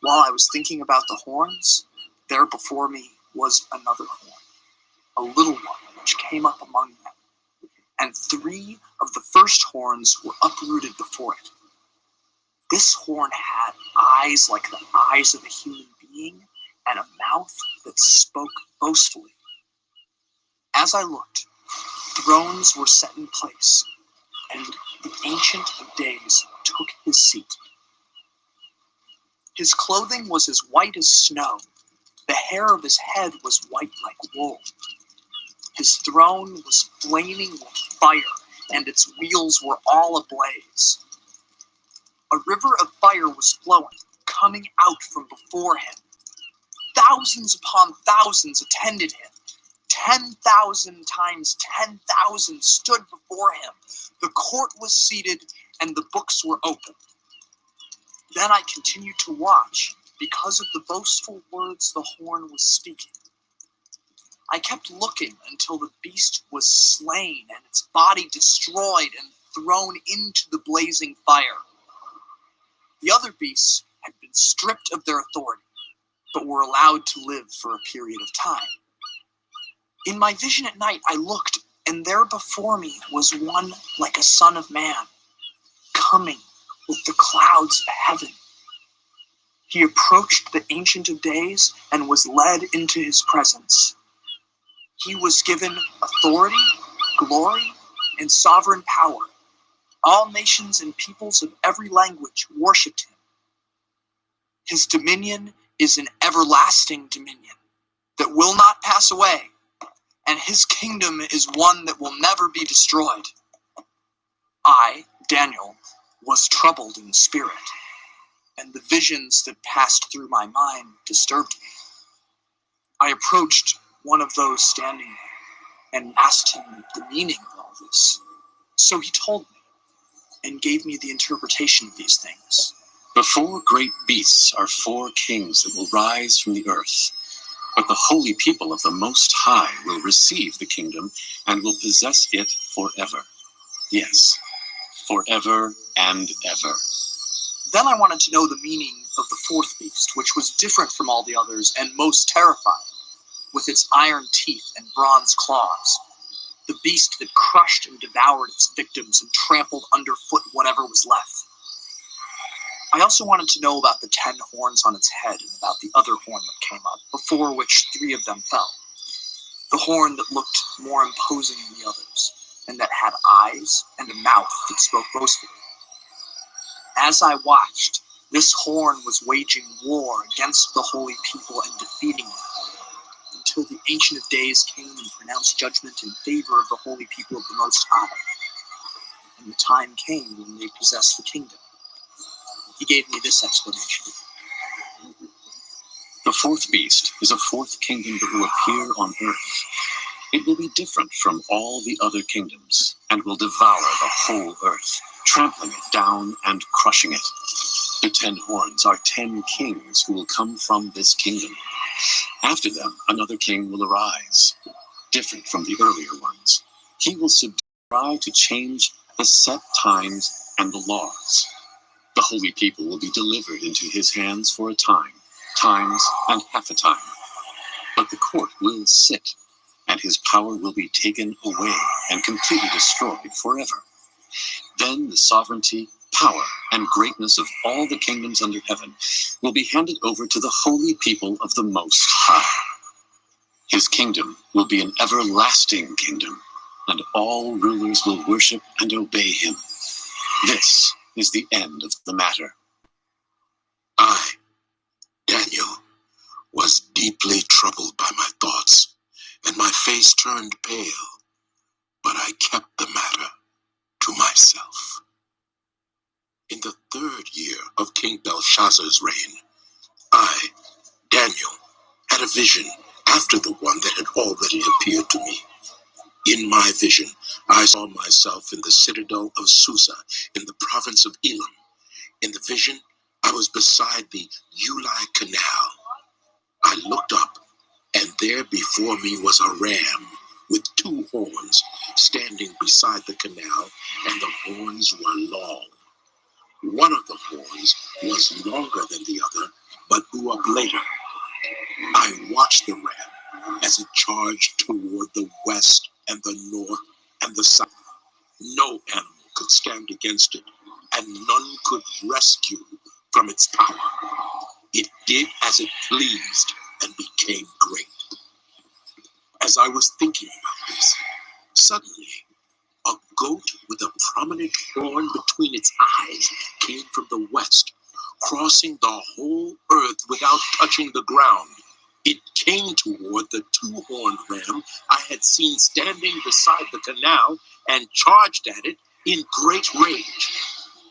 While I was thinking about the horns, there before me was another horn, a little one which came up among them, and 3 of the first horns were uprooted before it. This horn had eyes like the eyes of a human being, and a mouth that spoke boastfully. As I looked, thrones were set in place, and the Ancient of Days took his seat. His clothing was as white as snow. The hair of his head was white like wool. His throne was flaming with fire, and its wheels were all ablaze. A river of fire was flowing, coming out from before him. Thousands upon thousands attended him. 10,000 times 10,000 stood before him. The court was seated, and the books were open. Then I continued to watch, because of the boastful words the horn was speaking. I kept looking until the beast was slain, and its body destroyed and thrown into the blazing fire. The other beasts had been stripped of their authority, but were allowed to live for a period of time. In my vision at night, I looked, and there before me was one like a son of man, coming with the clouds of heaven. He approached the Ancient of Days and was led into his presence. He was given authority, glory, and sovereign power. All nations and peoples of every language worshipped him. His dominion is an everlasting dominion that will not pass away, and his kingdom is one that will never be destroyed. I, Daniel, was troubled in spirit, and the visions that passed through my mind disturbed me. I approached one of those standing there and asked him the meaning of all this. So he told me and gave me the interpretation of these things. The 4 great beasts are 4 kings that will rise from the earth. But the holy people of the Most High will receive the kingdom and will possess it forever. Yes, forever and ever. Then I wanted to know the meaning of the 4th beast, which was different from all the others and most terrifying, with its iron teeth and bronze claws. the beast that crushed and devoured its victims and trampled underfoot whatever was left. I also wanted to know about the 10 horns on its head and about the other horn that came up, before which 3 of them fell. The horn that looked more imposing than the others, and that had eyes and a mouth that spoke boastfully. As I watched, this horn was waging war against the holy people and defeating them, until the Ancient of Days came and pronounced judgment in favor of the holy people of the Most High. And the time came when they possessed the kingdom. He gave me this explanation. The 4th beast is a 4th kingdom that will appear on earth. It will be different from all the other kingdoms and will devour the whole earth, trampling it down and crushing it. The 10 horns are 10 kings who will come from this kingdom. After them, another king will arise, different from the earlier ones. He will try to change the set times and the laws. The holy people will be delivered into his hands for a time, times and half a time. But the court will sit, and his power will be taken away and completely destroyed forever. Then the sovereignty, power, and greatness of all the kingdoms under heaven will be handed over to the holy people of the Most High. His kingdom will be an everlasting kingdom, and all rulers will worship and obey him. This is the end of the matter. I, Daniel, was deeply troubled by my thoughts, and my face turned pale, but I kept the matter to myself. In the 3rd year of King Belshazzar's reign, I, Daniel, had a vision after the one that had already appeared to me. In my vision, I saw myself in the citadel of Susa in the province of Elam. In the vision, I was beside the Ulai Canal. I looked up, and there before me was a ram with 2 horns standing beside the canal, and the horns were long. One of the horns was longer than the other, but grew up later. I watched the ram as it charged toward the west and the north and the south. No animal could stand against it, and none could rescue from its power. It did as it pleased and became great. As I was thinking about this, suddenly a goat with a prominent horn between its eyes came from the west, crossing the whole earth without touching the ground. It came toward the 2-horned ram I had seen standing beside the canal and charged at it in great rage.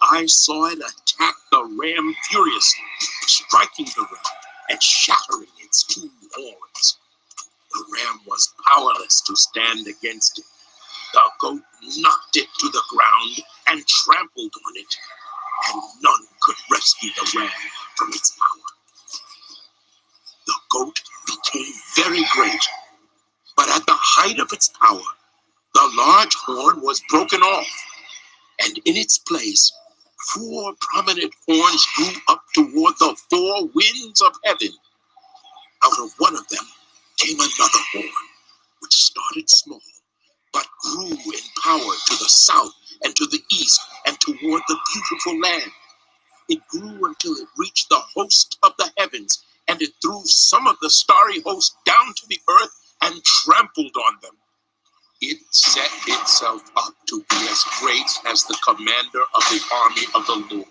I saw it attack the ram furiously, striking the ram and shattering its 2 horns. The ram was powerless to stand against it. The goat knocked it to the ground and trampled on it, and none could rescue the ram from its power. The goat became very great, but at the height of its power, the large horn was broken off, and in its place, 4 prominent horns grew up toward the 4 winds of heaven. Out of one of them came another horn, which started small, but grew in power to the south and to the east and toward the beautiful land. It grew until it reached the host of the heavens, and it threw some of the starry host down to the earth and trampled on them. It set itself up to be as great as the commander of the army of the Lord.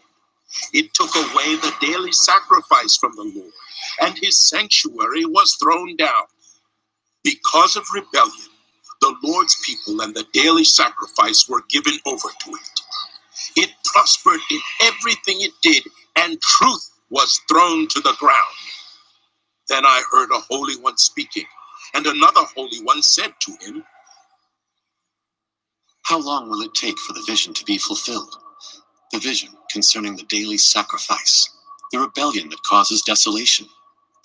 It took away the daily sacrifice from the Lord, and his sanctuary was thrown down. Because of rebellion, the Lord's people and the daily sacrifice were given over to it. It prospered in everything it did, and truth was thrown to the ground. Then I heard a holy one speaking, and another holy one said to him, How long will it take for the vision to be fulfilled? The vision concerning the daily sacrifice, the rebellion that causes desolation,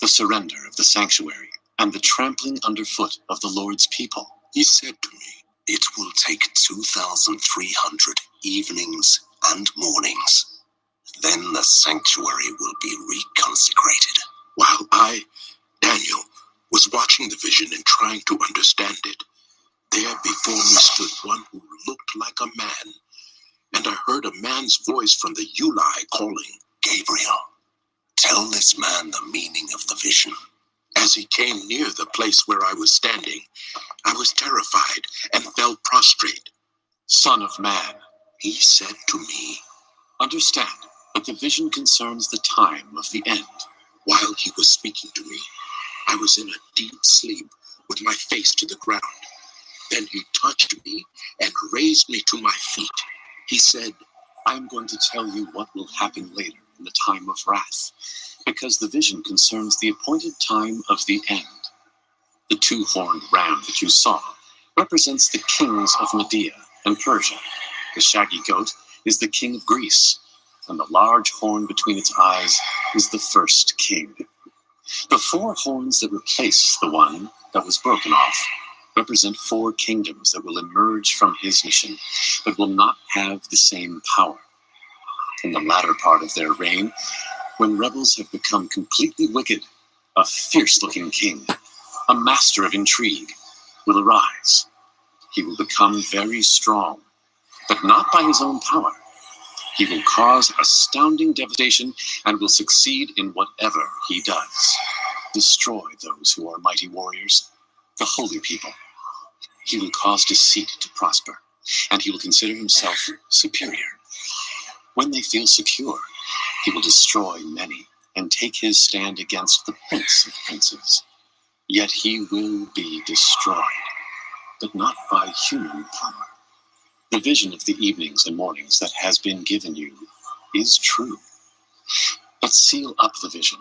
the surrender of the sanctuary, and the trampling underfoot of the Lord's people. He said to me, It will take 2,300 evenings and mornings. Then the sanctuary will be reconsecrated. While I, Daniel, was watching the vision and trying to understand it, there before before me stood one who looked like a man, and I heard a man's voice from the Uli calling, Gabriel, tell this man the meaning of the vision. As he came near the place where I was standing, I was terrified and fell prostrate. Son of man, He said to me, understand that the vision concerns the time of the end. while he was speaking to me, I was in a deep sleep with my face to the ground. Then he touched me and raised me to my feet. He said, I am going to tell you what will happen later in the time of wrath, because the vision concerns the appointed time of the end. The two-horned ram that you saw represents the kings of Media and Persia. The shaggy goat is the king of Greece, and the large horn between its eyes is the first king. The four horns that replace the one that was broken off represent four kingdoms that will emerge from his nation, but will not have the same power. In the latter part of their reign, when rebels have become completely wicked, a fierce-looking king, a master of intrigue, will arise. He will become very strong, but not by his own power. He will cause astounding devastation and will succeed in whatever he does. Destroy those who are mighty warriors, the holy people. He will cause deceit to prosper, and he will consider himself superior. When they feel secure, he will destroy many and take his stand against the prince of princes. Yet he will be destroyed, but not by human power. The vision of the evenings and mornings that has been given you is true. But seal up the vision,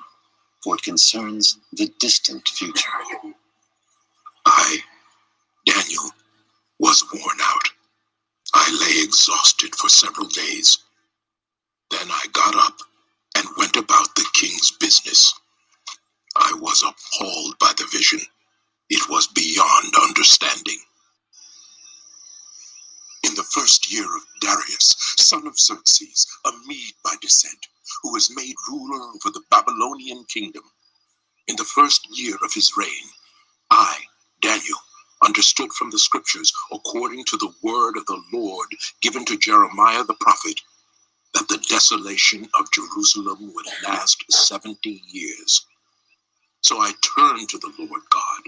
for it concerns the distant future. I, Daniel, was worn out. I lay exhausted for several days. Then I got up and went about the king's business. I was appalled by the vision. It was beyond understanding. In the first year of Darius, son of Xerxes, a Mede by descent, who was made ruler over the Babylonian kingdom, in the first year of his reign, I, Daniel, understood from the scriptures, according to the word of the Lord given to Jeremiah the prophet, that the desolation of Jerusalem would last 70 years. So I turned to the Lord God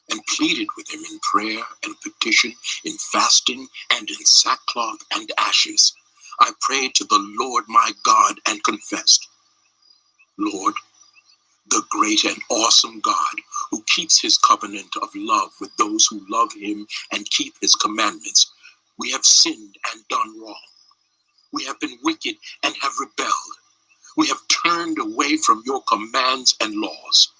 and pleaded with him in prayer and petition, in fasting and in sackcloth and ashes. I prayed to the Lord my God and confessed, Lord, the great and awesome God, who keeps his covenant of love with those who love him and keep his commandments, we have sinned and done wrong. We have been wicked and have rebelled. We have turned away from your commands and laws.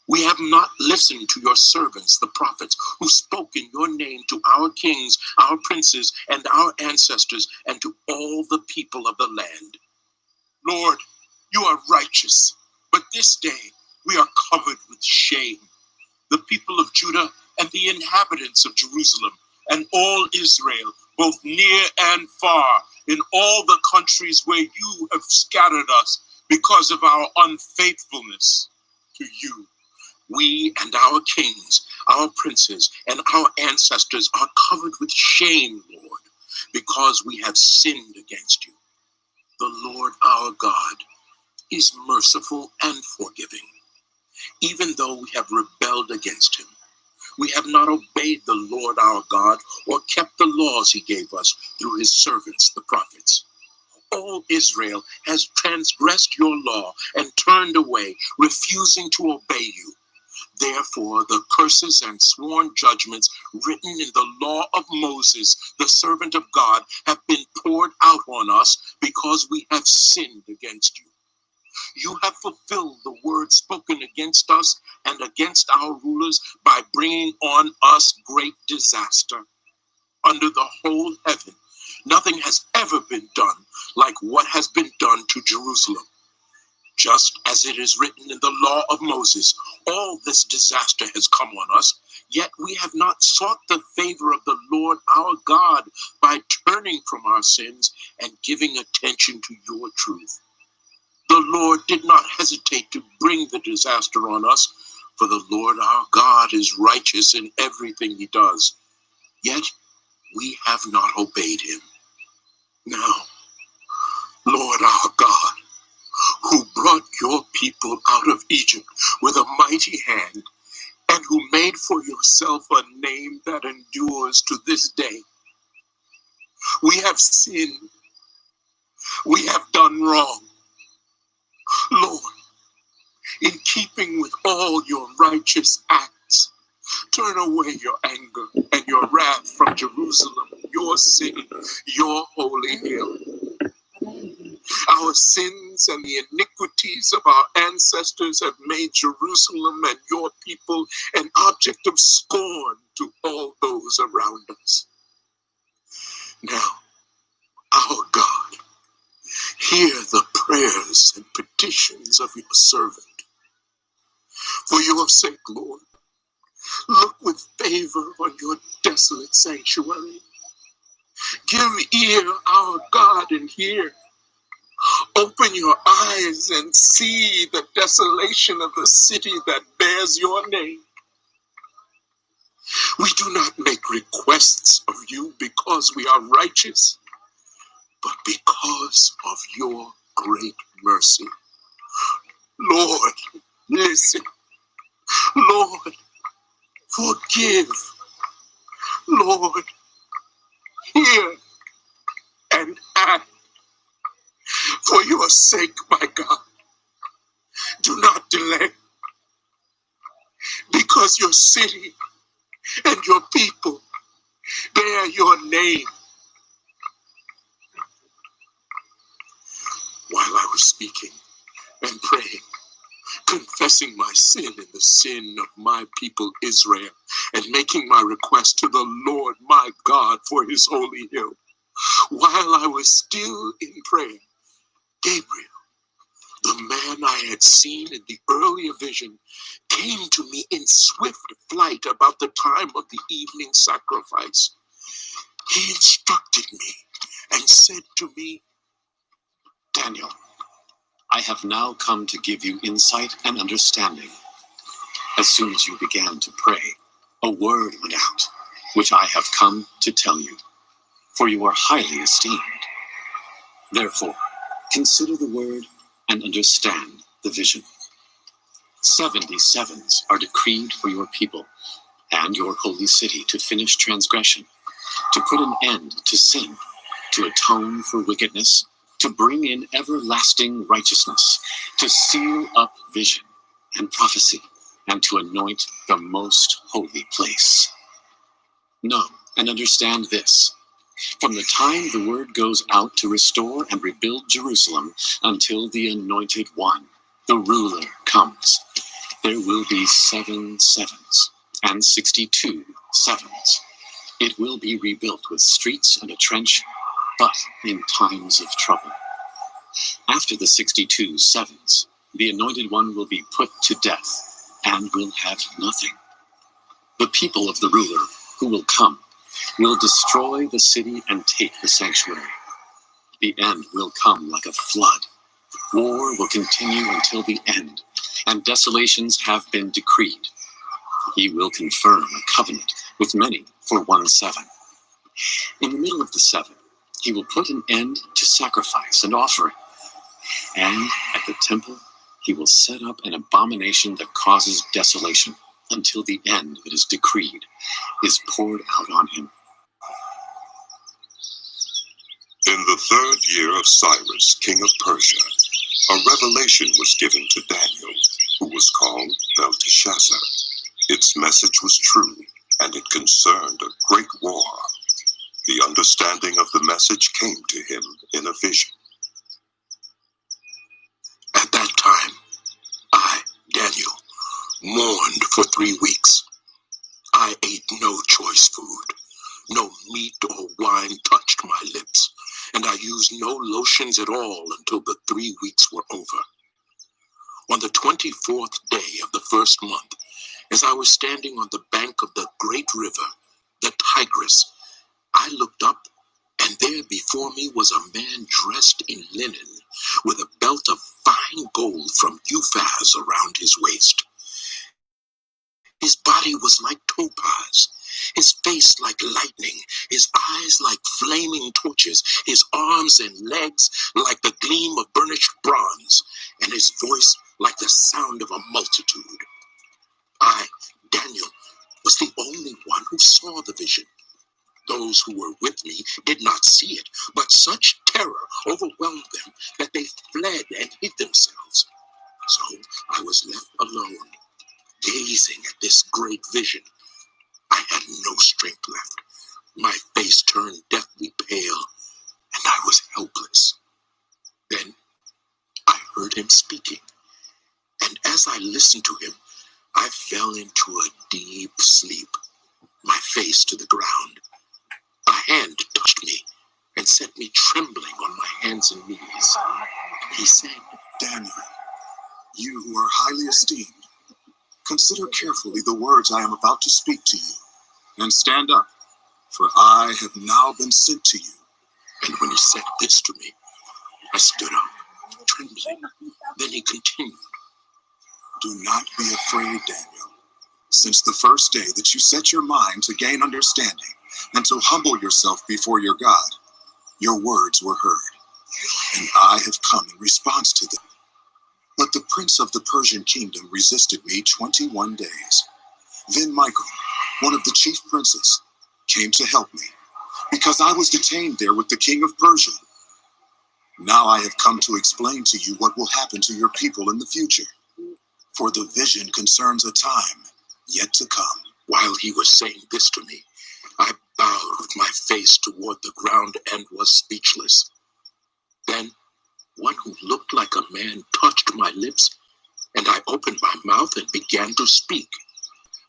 We have not listened to your servants, the prophets, who spoke in your name to our kings, our princes, and our ancestors, and to all the people of the land. Lord, you are righteous, but this day we are covered with shame. The people of Judah and the inhabitants of Jerusalem and all Israel, both near and far, in all the countries where you have scattered us because of our unfaithfulness to you. We and our kings, our princes, and our ancestors are covered with shame, Lord, because we have sinned against you. The Lord our God is merciful and forgiving. Even though we have rebelled against him, we have not obeyed the Lord our God or kept the laws he gave us through his servants, the prophets. All Israel has transgressed your law and turned away, refusing to obey you. Therefore, the curses and sworn judgments written in the law of Moses, the servant of God, have been poured out on us because we have sinned against you. You have fulfilled the word spoken against us and against our rulers by bringing on us great disaster. Under the whole heaven, nothing has ever been done like what has been done to Jerusalem. Just as it is written in the law of Moses, all this disaster has come on us, yet we have not sought the favor of the Lord our God by turning from our sins and giving attention to your truth. The Lord did not hesitate to bring the disaster on us, for the Lord our God is righteous in everything he does. Yet we have not obeyed him. Now, Lord our God, who brought your people out of Egypt with a mighty hand, and who made for yourself a name that endures to this day, we have sinned. We have done wrong. Lord, in keeping with all your righteous acts, turn away your anger and your wrath from Jerusalem, your city, your holy hill. Our sins and the iniquities of our ancestors have made Jerusalem and your people an object of scorn to all those around us. Now, our God, hear the prayers and petitions of your servant. For your sake, Lord, look with favor on your desolate sanctuary. Give ear, our God, and hear. Open your eyes and see the desolation of the city that bears your name. We do not make requests of you because we are righteous, but because of your great mercy. Lord, listen. Lord, forgive. Lord, hear and act. For your sake, my God, do not delay, because your city and your people bear your name. While I was speaking and praying, confessing my sin and the sin of my people Israel, and making my request to the Lord my God for his holy hill, while I was still in prayer, Gabriel, the man I had seen in the earlier vision, came to me in swift flight about the time of the evening sacrifice. He instructed me and said to me, Daniel, I have now come to give you insight and understanding. As soon as you began to pray, a word went out, which I have come to tell you, for you are highly esteemed. Therefore, consider the word and understand the vision. 77s are decreed for your people and your holy city to finish transgression, to put an end to sin, to atone for wickedness, to bring in everlasting righteousness, to seal up vision and prophecy, and to anoint the most holy place. Know and understand this. From the time the word goes out to restore and rebuild Jerusalem until the Anointed One, the ruler, comes, there will be 7 sevens and 62 sevens. It will be rebuilt with streets and a trench, but in times of trouble. After the 62 sevens, the Anointed One will be put to death and will have nothing. The people of the ruler who will come will destroy the city and take the sanctuary. The end will come like a flood. War will continue until the end, and desolations have been decreed. He will confirm a covenant with many for 1 7. In the middle of the 7, he will put an end to sacrifice and offering. And at the temple, he will set up an abomination that causes desolation until the end that is decreed is poured out on him. In the 3rd year of Cyrus, king of Persia, a revelation was given to Daniel, who was called Belteshazzar. Its message was true, and it concerned a great war. The understanding of the message came to him in a vision. At that time, I, Daniel, mourned for 3 weeks. I ate no choice food. No meat or wine touched my lips, and I used no lotions at all until the 3 weeks were over. On the 24th day of the 1st month, as I was standing on the bank of the great river, the Tigris, I looked up, and there before me was a man dressed in linen, with a belt of fine gold from Uphaz around his waist. His body was like topaz, his face like lightning, his eyes like flaming torches, his arms and legs like the gleam of burnished bronze, and his voice like the sound of a multitude. I, Daniel, was the only one who saw the vision. Those who were with me did not see it, but such terror overwhelmed them that they fled and hid themselves. So I was left alone, gazing at this great vision. I had no strength left. My face turned deathly pale, and I was helpless. Then I heard him speaking, and as I listened to him, I fell into a deep sleep, my face to the ground. A hand touched me and set me trembling on my hands and knees. He said, Daniel, you who are highly esteemed, consider carefully the words I am about to speak to you, and stand up, for I have now been sent to you. And when he said this to me, I stood up, trembling. Then he continued, Do not be afraid, Daniel, since the first day that you set your mind to gain understanding and to humble yourself before your God, your words were heard, and I have come in response to them. But the prince of the Persian kingdom resisted me 21 days. Then Michael, one of the chief princes, came to help me, because I was detained there with the king of Persia. Now I have come to explain to you what will happen to your people in the future, for the vision concerns a time yet to come. While he was saying this to me, I bowed with my face toward the ground and was speechless. Then one who looked like a man touched my lips, and I opened my mouth and began to speak.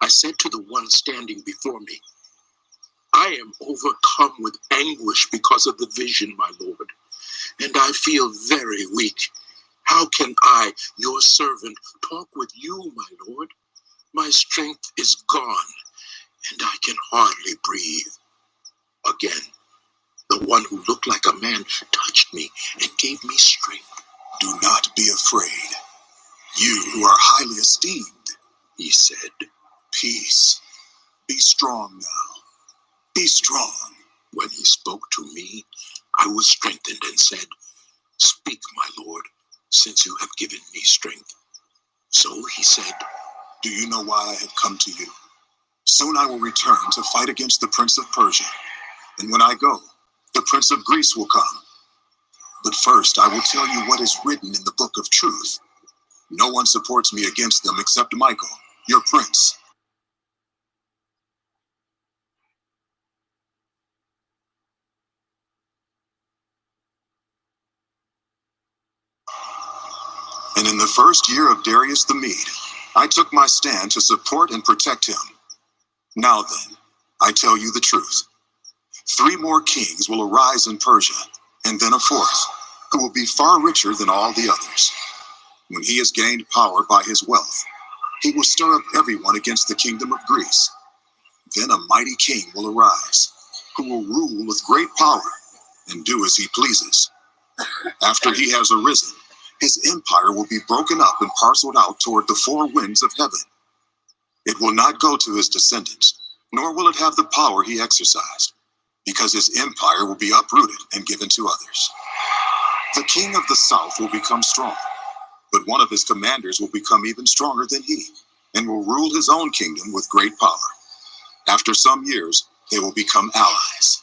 I said to the one standing before me, I am overcome with anguish because of the vision, my Lord, and I feel very weak. How can I, your servant, talk with you, my Lord? My strength is gone, and I can hardly breathe. Again, the one who looked like a man touched me and gave me strength. Do not be afraid. You who are highly esteemed, He said, peace. Be strong now. Be strong. When he spoke to me, I was strengthened and said, Speak, my Lord, since you have given me strength. So he said, Do you know why I have come to you? Soon I will return to fight against the prince of Persia. And when I go, the prince of Greece will come. But first I will tell you what is written in the book of truth. No one supports me against them except Michael, your prince. And in the first year of Darius the Mede, I took my stand to support and protect him. Now then, I tell you the truth. 3 more kings will arise in Persia, and then a 4th, who will be far richer than all the others. When he has gained power by his wealth, he will stir up everyone against the kingdom of Greece. Then a mighty king will arise, who will rule with great power and do as he pleases. After he has arisen, his empire will be broken up and parceled out toward the 4 winds of heaven. It will not go to his descendants, nor will it have the power he exercised, because his empire will be uprooted and given to others. The king of the south will become strong, but one of his commanders will become even stronger than he, and will rule his own kingdom with great power. After some years, they will become allies.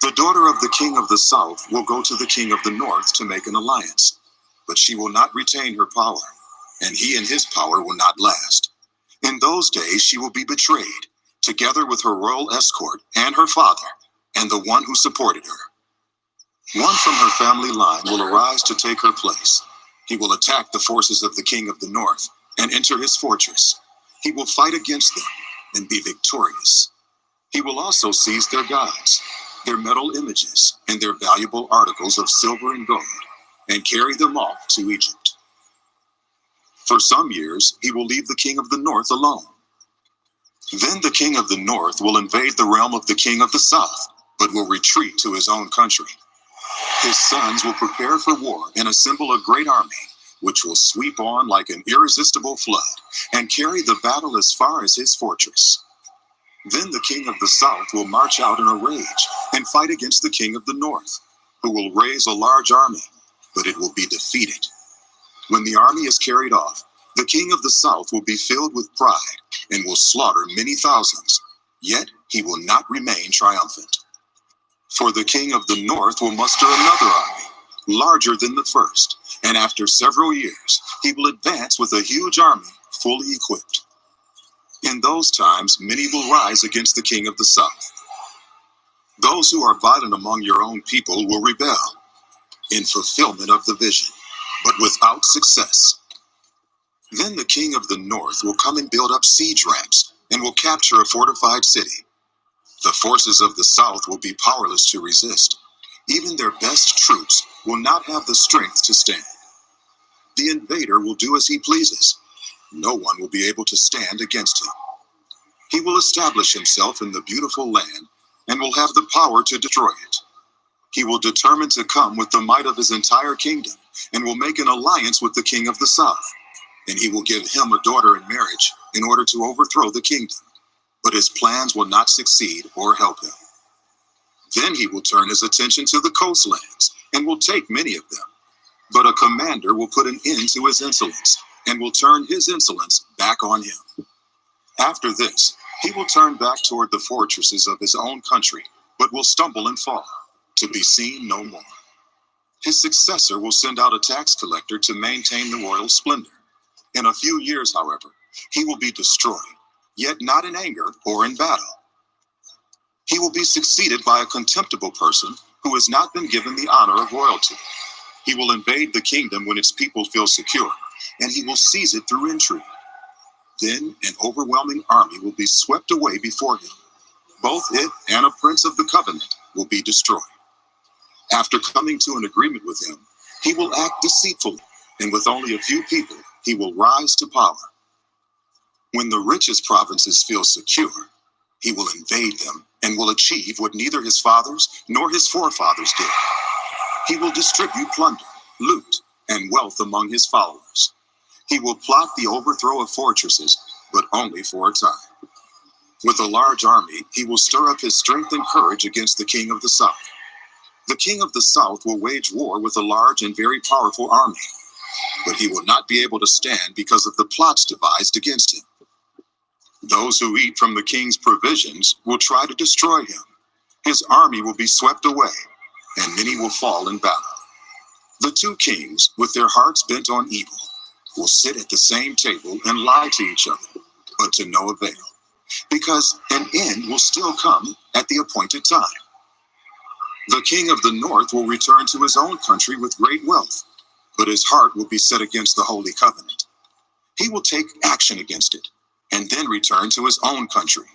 The daughter of the king of the south will go to the king of the north to make an alliance, but she will not retain her power, and he and his power will not last. In those days she will be betrayed, together with her royal escort and her father, and the one who supported her. One from her family line will arise to take her place. He will attack the forces of the king of the north and enter his fortress. He will fight against them and be victorious. He will also seize their gods, their metal images, and their valuable articles of silver and gold, and carry them off to Egypt. For some years, he will leave the king of the north alone. Then the king of the north will invade the realm of the king of the south, but will retreat to his own country. His sons will prepare for war and assemble a great army, which will sweep on like an irresistible flood and carry the battle as far as his fortress. Then the king of the south will march out in a rage and fight against the king of the north, who will raise a large army, but it will be defeated. When the army is carried off, the king of the south will be filled with pride and will slaughter many thousands, yet he will not remain triumphant. For the king of the north will muster another army, larger than the first, and after several years he will advance with a huge army fully equipped. In those times many will rise against the king of the south. Those who are violent among your own people will rebel in fulfillment of the vision, but without success. Then the king of the north will come and build up siege ramps and will capture a fortified city. The forces of the south will be powerless to resist. Even their best troops will not have the strength to stand. The invader will do as he pleases. No one will be able to stand against him. He will establish himself in the beautiful land and will have the power to destroy it. He will determine to come with the might of his entire kingdom and will make an alliance with the king of the south. And he will give him a daughter in marriage in order to overthrow the kingdom. But his plans will not succeed or help him. Then he will turn his attention to the coastlands and will take many of them. But a commander will put an end to his insolence and will turn his insolence back on him. After this, he will turn back toward the fortresses of his own country, but will stumble and fall, to be seen no more. His successor will send out a tax collector to maintain the royal splendor. In a few years, however, he will be destroyed, yet not in anger or in battle. He will be succeeded by a contemptible person who has not been given the honor of royalty. He will invade the kingdom when its people feel secure, and he will seize it through intrigue. Then an overwhelming army will be swept away before him. Both it and a prince of the covenant will be destroyed. After coming to an agreement with him, he will act deceitfully, and with only a few people, he will rise to power. When the richest provinces feel secure, he will invade them and will achieve what neither his fathers nor his forefathers did. He will distribute plunder, loot, and wealth among his followers. He will plot the overthrow of fortresses, but only for a time. With a large army, he will stir up his strength and courage against the king of the south. The king of the south will wage war with a large and very powerful army, but he will not be able to stand because of the plots devised against him. Those who eat from the king's provisions will try to destroy him. His army will be swept away, and many will fall in battle. The two kings, with their hearts bent on evil, will sit at the same table and lie to each other, but to no avail, because an end will still come at the appointed time. The king of the north will return to his own country with great wealth, but his heart will be set against the Holy Covenant. He will take action against it, and then return to his own country.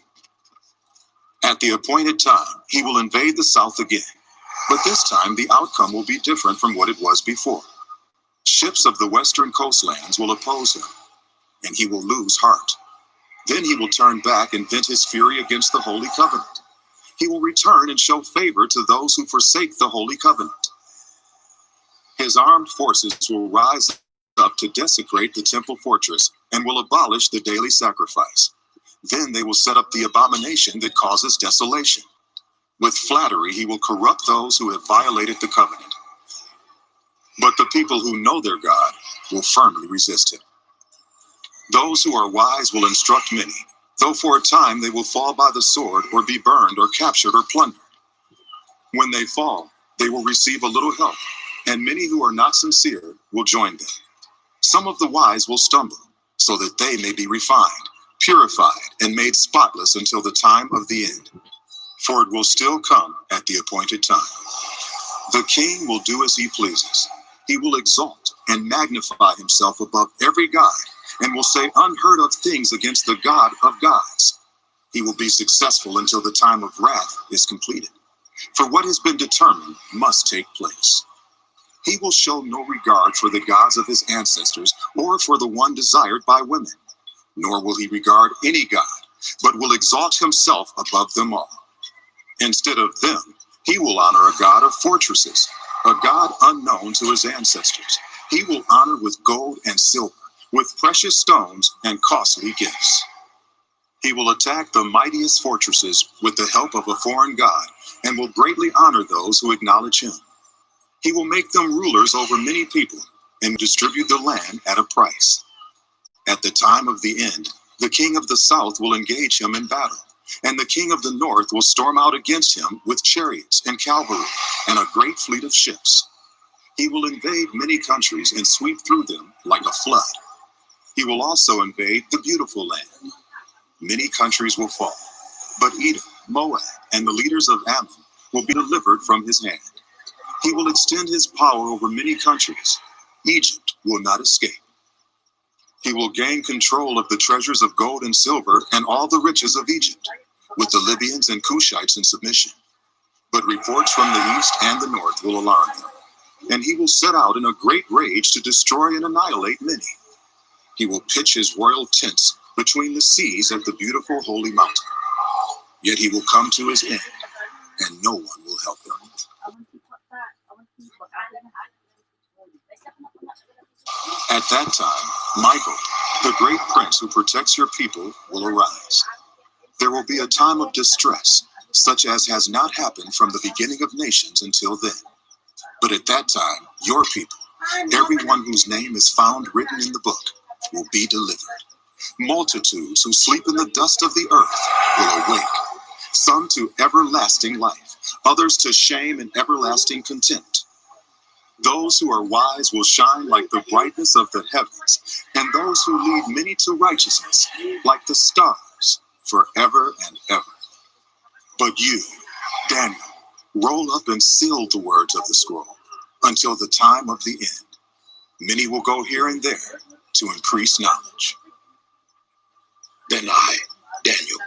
At the appointed time, he will invade the south again, but this time the outcome will be different from what it was before. Ships of the western coastlands will oppose him, and he will lose heart. Then he will turn back and vent his fury against the Holy Covenant. He will return and show favor to those who forsake the Holy Covenant. His armed forces will rise up to desecrate the temple fortress and will abolish the daily sacrifice. Then they will set up the abomination that causes desolation. With flattery, he will corrupt those who have violated the covenant. But the people who know their God will firmly resist him. Those who are wise will instruct many, though for a time they will fall by the sword or be burned or captured or plundered. When they fall, they will receive a little help, and many who are not sincere will join them. Some of the wise will stumble, so that they may be refined, purified, and made spotless until the time of the end. For it will still come at the appointed time. The king will do as he pleases. He will exalt and magnify himself above every god, and will say unheard of things against the God of gods. He will be successful until the time of wrath is completed. For what has been determined must take place. He will show no regard for the gods of his ancestors or for the one desired by women, nor will he regard any god, but will exalt himself above them all. Instead of them, he will honor a god of fortresses, a god unknown to his ancestors. He will honor with gold and silver, with precious stones and costly gifts. He will attack the mightiest fortresses with the help of a foreign god and will greatly honor those who acknowledge him. He will make them rulers over many people and distribute the land at a price. At the time of the end, the king of the south will engage him in battle, and the king of the north will storm out against him with chariots and cavalry and a great fleet of ships. He will invade many countries and sweep through them like a flood. He will also invade the beautiful land. Many countries will fall, but Edom, Moab, and the leaders of Ammon will be delivered from his hand. He will extend his power over many countries. Egypt will not escape. He will gain control of the treasures of gold and silver and all the riches of Egypt, with the Libyans and Cushites in submission. But reports from the east and the north will alarm him, and he will set out in a great rage to destroy and annihilate many. He will pitch his royal tents between the seas at the beautiful holy mountain. Yet he will come to his end, and no one will help him. At that time, Michael, the great prince who protects your people, will arise. There will be a time of distress, such as has not happened from the beginning of nations until then. But at that time, your people, everyone whose name is found written in the book, will be delivered. Multitudes who sleep in the dust of the earth will awake, some to everlasting life, others to shame and everlasting contempt. Those who are wise will shine like the brightness of the heavens, and those who lead many to righteousness like the stars forever and ever. But you, Daniel, roll up and seal the words of the scroll until the time of the end. Many will go here and there to increase knowledge. Then I, Daniel,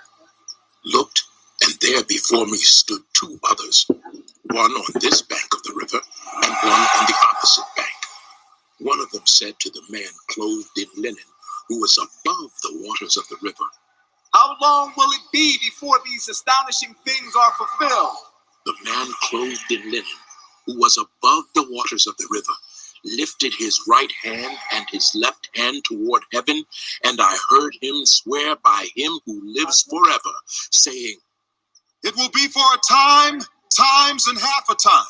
looked, and there before me stood two others, one on this bank of the river, and one on the opposite bank. One of them said to the man clothed in linen, who was above the waters of the river, "How long will it be before these astonishing things are fulfilled?" The man clothed in linen, who was above the waters of the river, lifted his right hand and his left hand toward heaven, and I heard him swear by him who lives forever, saying, It will be for a time, times, and half a time.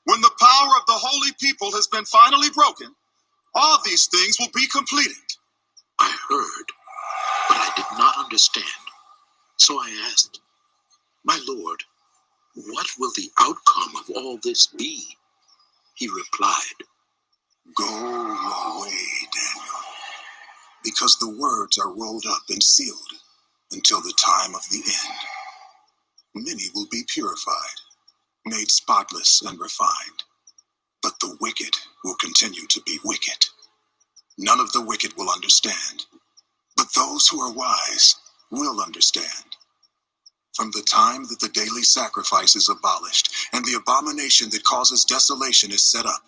When the power of the holy people has been finally broken, all these things will be completed. I heard, but I did not understand. So I asked, "My Lord, what will the outcome of all this be?" He replied, Go your way, Daniel, because the words are rolled up and sealed until the time of the end. Many will be purified, made spotless and refined, but the wicked will continue to be wicked. None of the wicked will understand, but those who are wise will understand. From the time that the daily sacrifice is abolished and the abomination that causes desolation is set up,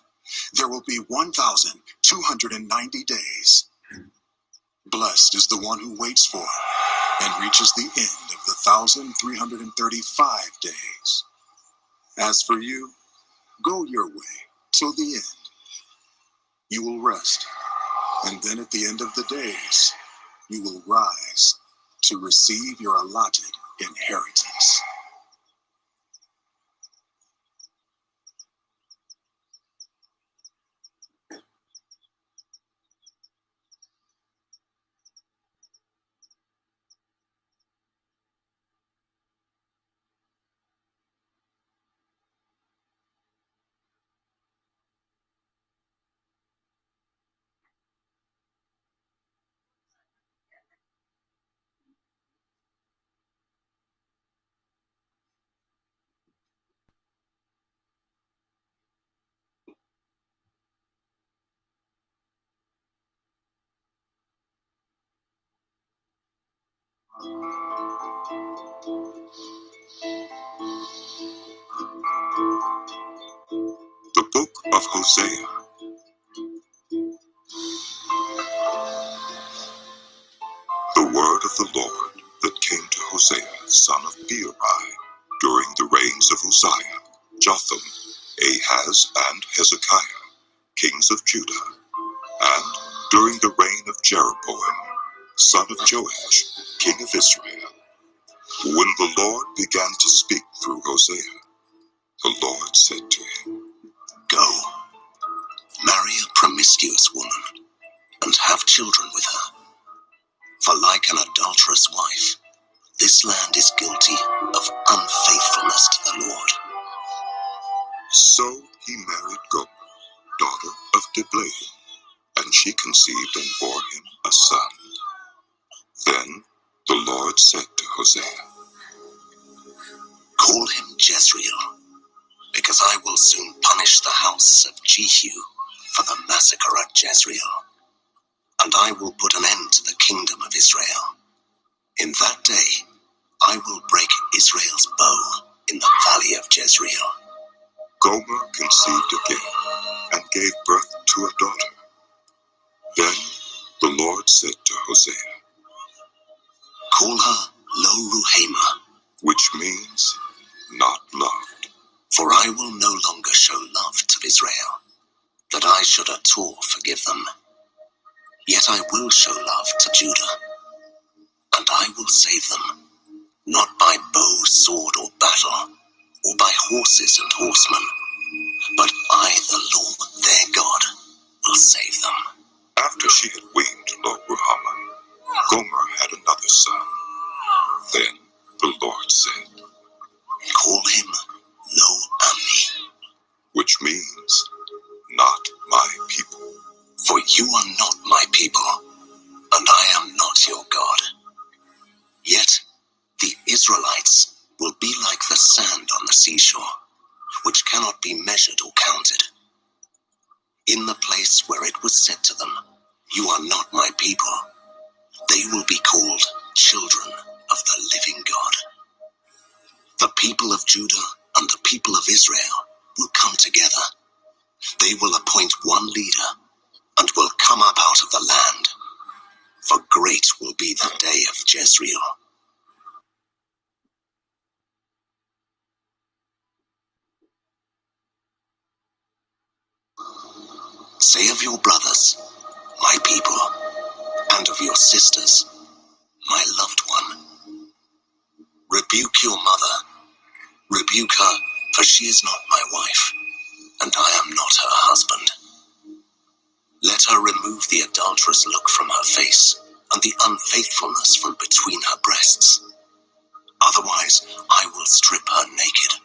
there will be 1,290 days. Blessed is the one who waits for and reaches the end of the 1,335 days. As for you, go your way till the end. You will rest, and then at the end of the days, you will rise to receive your allotted inheritance. The Book of Hosea. The word of the Lord that came to Hosea, son of Beeri, during the reigns of Uzziah, Jotham, Ahaz, and Hezekiah, kings of Judah, and during the reign of Jeroboam, son of Joash, king of Israel. When the Lord began to speak through Hosea, the Lord said to him, Go, marry a promiscuous woman, and have children with her. For like an adulterous wife, this land is guilty of unfaithfulness to the Lord. So he married Gomer, daughter of Diblaim, and she conceived and bore him a son. Then the Lord said to Hosea, Call him Jezreel, because I will soon punish the house of Jehu for the massacre at Jezreel, and I will put an end to the kingdom of Israel. In that day I will break Israel's bow in the valley of Jezreel. Gomer conceived again and gave birth to a daughter. Then the Lord said to Hosea, Call her Lo-Ruhamah, which means not loved. For I will no longer show love to Israel, that I should at all forgive them. Yet I will show love to Judah, and I will save them, not by bow, sword, or battle, or by horses and horsemen, but I, the Lord their God, will save them. After she had weaned Lo-Ruhamah, Gomer had another son. Then the Lord said, Call him Lo-Ammi, which means not my people. For you are not my people, and I am not your God. Yet the Israelites will be like the sand on the seashore, which cannot be measured or counted. In the place where it was said to them, You are not my people, they will be called children of the living God. The people of Judah and the people of Israel will come together. They will appoint one leader and will come up out of the land, for great will be the day of Jezreel. Say of your brothers, my people, and of your sisters, my loved one. Rebuke your mother, rebuke her, for she is not my wife, and I am not her husband. Let her remove the adulterous look from her face, and the unfaithfulness from between her breasts. Otherwise I will strip her naked,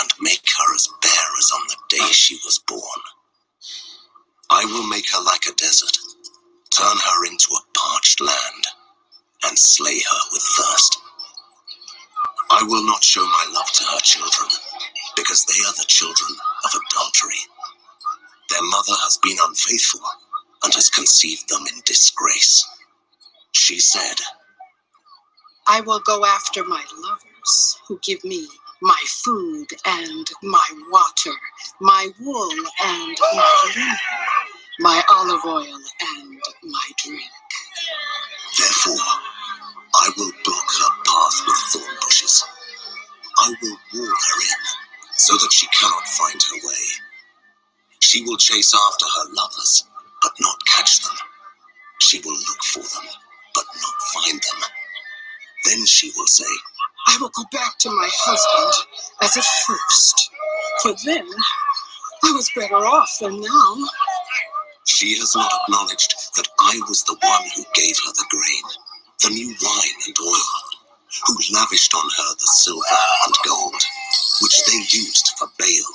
and make her as bare as on the day she was born. I will make her like a desert, turn her into a parched land, and slay her with thirst. I will not show my love to her children, because they are the children of adultery. Their mother has been unfaithful, and has conceived them in disgrace. She said, I will go after my lovers, who give me my food and my water, my wool and my linen, my olive oil and my drink. Therefore, I will block her path with thorn bushes. I will wall her in, so that she cannot find her way. She will chase after her lovers, but not catch them. She will look for them, but not find them. Then she will say, I will go back to my husband as at first, for then I was better off than now. She has not acknowledged that I was the one who gave her the grain, the new wine and oil, who lavished on her the silver and gold, which they used for Baal.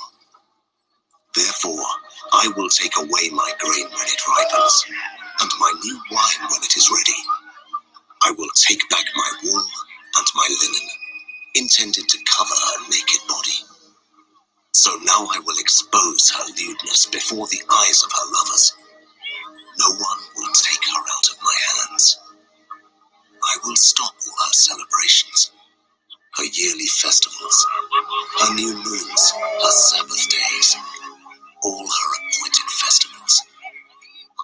Therefore, I will take away my grain when it ripens, and my new wine when it is ready. I will take back my wool and my linen, intended to cover her naked body. So now I will expose her lewdness before the eyes of her lovers. No one will take her out of my hands. I will stop all her celebrations, her yearly festivals, her new moons, her Sabbath days, all her appointed festivals.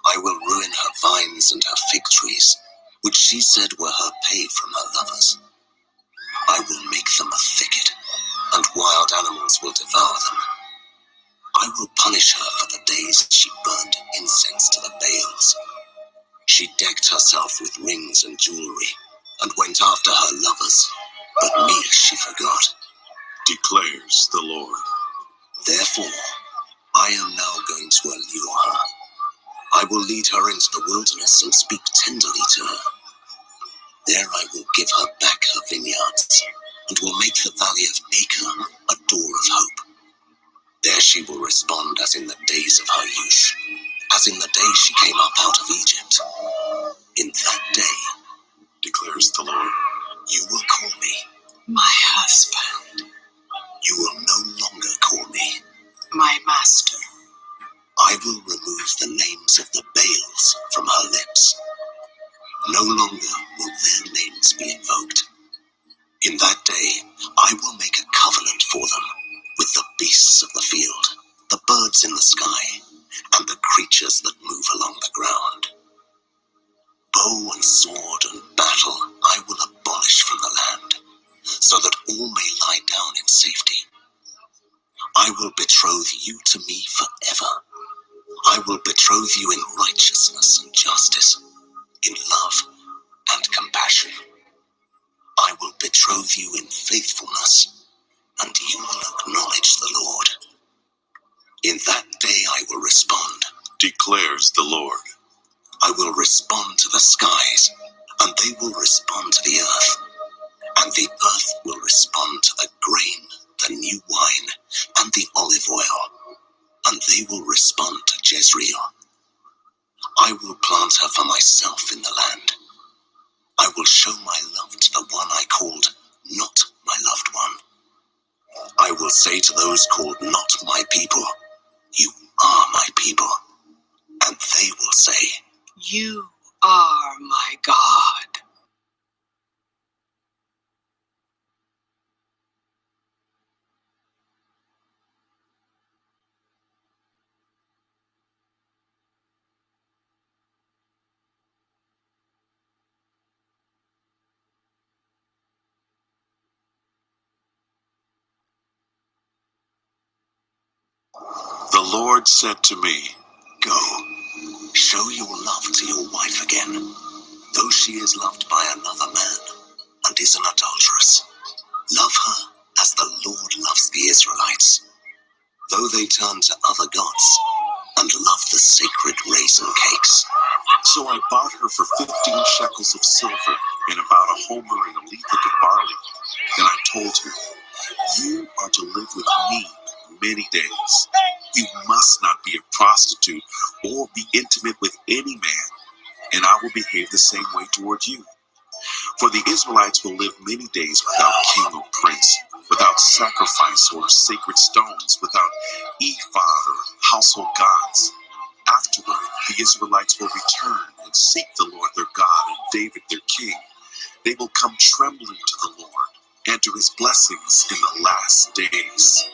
I will ruin her vines and her fig trees, which she said were her pay from her lovers. I will make them a thicket, and wild animals will devour them. I will punish her for the days she burned incense to the Baals. She decked herself with rings and jewelry and went after her lovers, but me she forgot, declares the Lord. Therefore, I am now going to allure her. I will lead her into the wilderness and speak tenderly to her. There I will give her back her vineyards and will make the valley of Acre a door of hope. There she will respond as in the days of her youth, as in the day she came up out of Egypt. In that day, declares the Lord, you will call me My husband, You will no longer call me my master. I will remove the names of the Baals from her lips. No longer will their names be invoked. In that day, I will make a covenant for them with the beasts of the field, the birds in the sky, and the creatures that move along the ground. Bow and sword and battle I will abolish from the land, so that all may lie down in safety. I will betroth you to me forever. I will betroth you in righteousness and justice, in love and compassion. I will betroth you in faithfulness, and you will acknowledge the Lord. In that day I will respond, declares the Lord. I will respond to the skies, and they will respond to the earth, and the earth will respond to the grain, the new wine, and the olive oil, and they will respond to Jezreel. I will plant her for myself in the land. I will show my love to the one I called not my loved one. I will say to those called not my people, you are my people. And they will say, You are my God. The Lord said to me, go, show your love to your wife again, though she is loved by another man and is an adulteress. Love her as the Lord loves the Israelites, though they turn to other gods and love the sacred raisin cakes. So I bought her for 15 shekels of silver and about a homer and a lethek of barley. Then I told her, you are to live with me many days. You must not be a prostitute or be intimate with any man, and I will behave the same way toward you. For the Israelites will live many days without king or prince, without sacrifice or sacred stones, without ephod or household gods. Afterward, the Israelites will return and seek the Lord their God and David their king. They will come trembling to the Lord and to his blessings in the last days.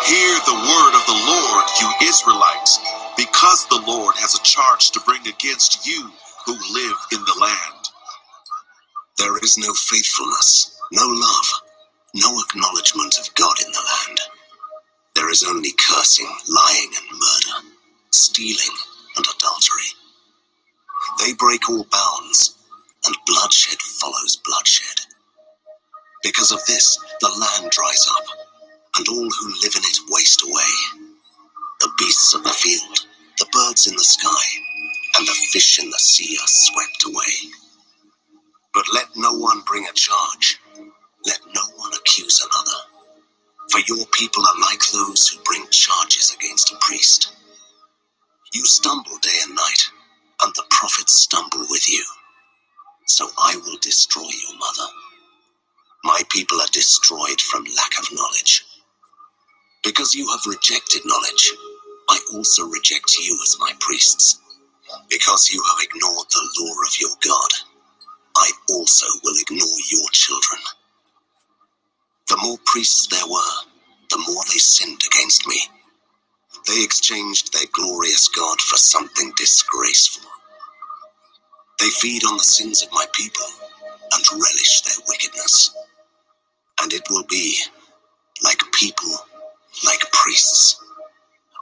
Hear the word of the Lord, you Israelites, because the Lord has a charge to bring against you who live in the land. There is no faithfulness, no love, no acknowledgement of God in the land. There is only cursing, lying, and murder, stealing, and adultery. They break all bounds, and bloodshed follows bloodshed. Because of this, the land dries up, and all who live in it waste away. The beasts of the field, the birds in the sky, and the fish in the sea are swept away. But let no one bring a charge. Let no one accuse another. For your people are like those who bring charges against a priest. You stumble day and night, and the prophets stumble with you. So I will destroy your mother. My people are destroyed from lack of knowledge. Because you have rejected knowledge, I also reject you as my priests. Because you have ignored the law of your God, I also will ignore your children. The more priests there were, the more they sinned against me. They exchanged their glorious God for something disgraceful. They feed on the sins of my people and relish their wickedness. And it will be like people, like priests.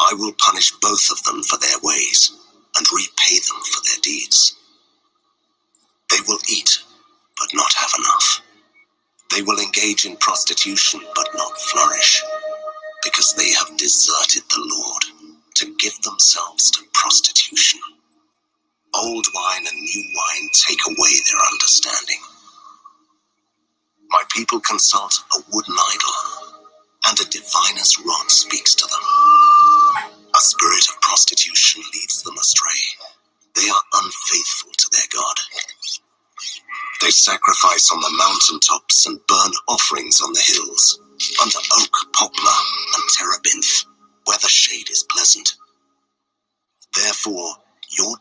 I will punish both of them for their ways and repay them for their deeds. They will eat, but not have enough. They will engage in prostitution, but not flourish, because they have deserted the Lord to give themselves to prostitution. Old wine and new wine take away their understanding. My people consult a wooden idol, and a diviner's rod speaks to them. A spirit of prostitution leads them astray. They are unfaithful to their God. They sacrifice on the mountaintops and burn offerings on the hills, under oak, poplar, and terebinth, where the shade is pleasant. Therefore, your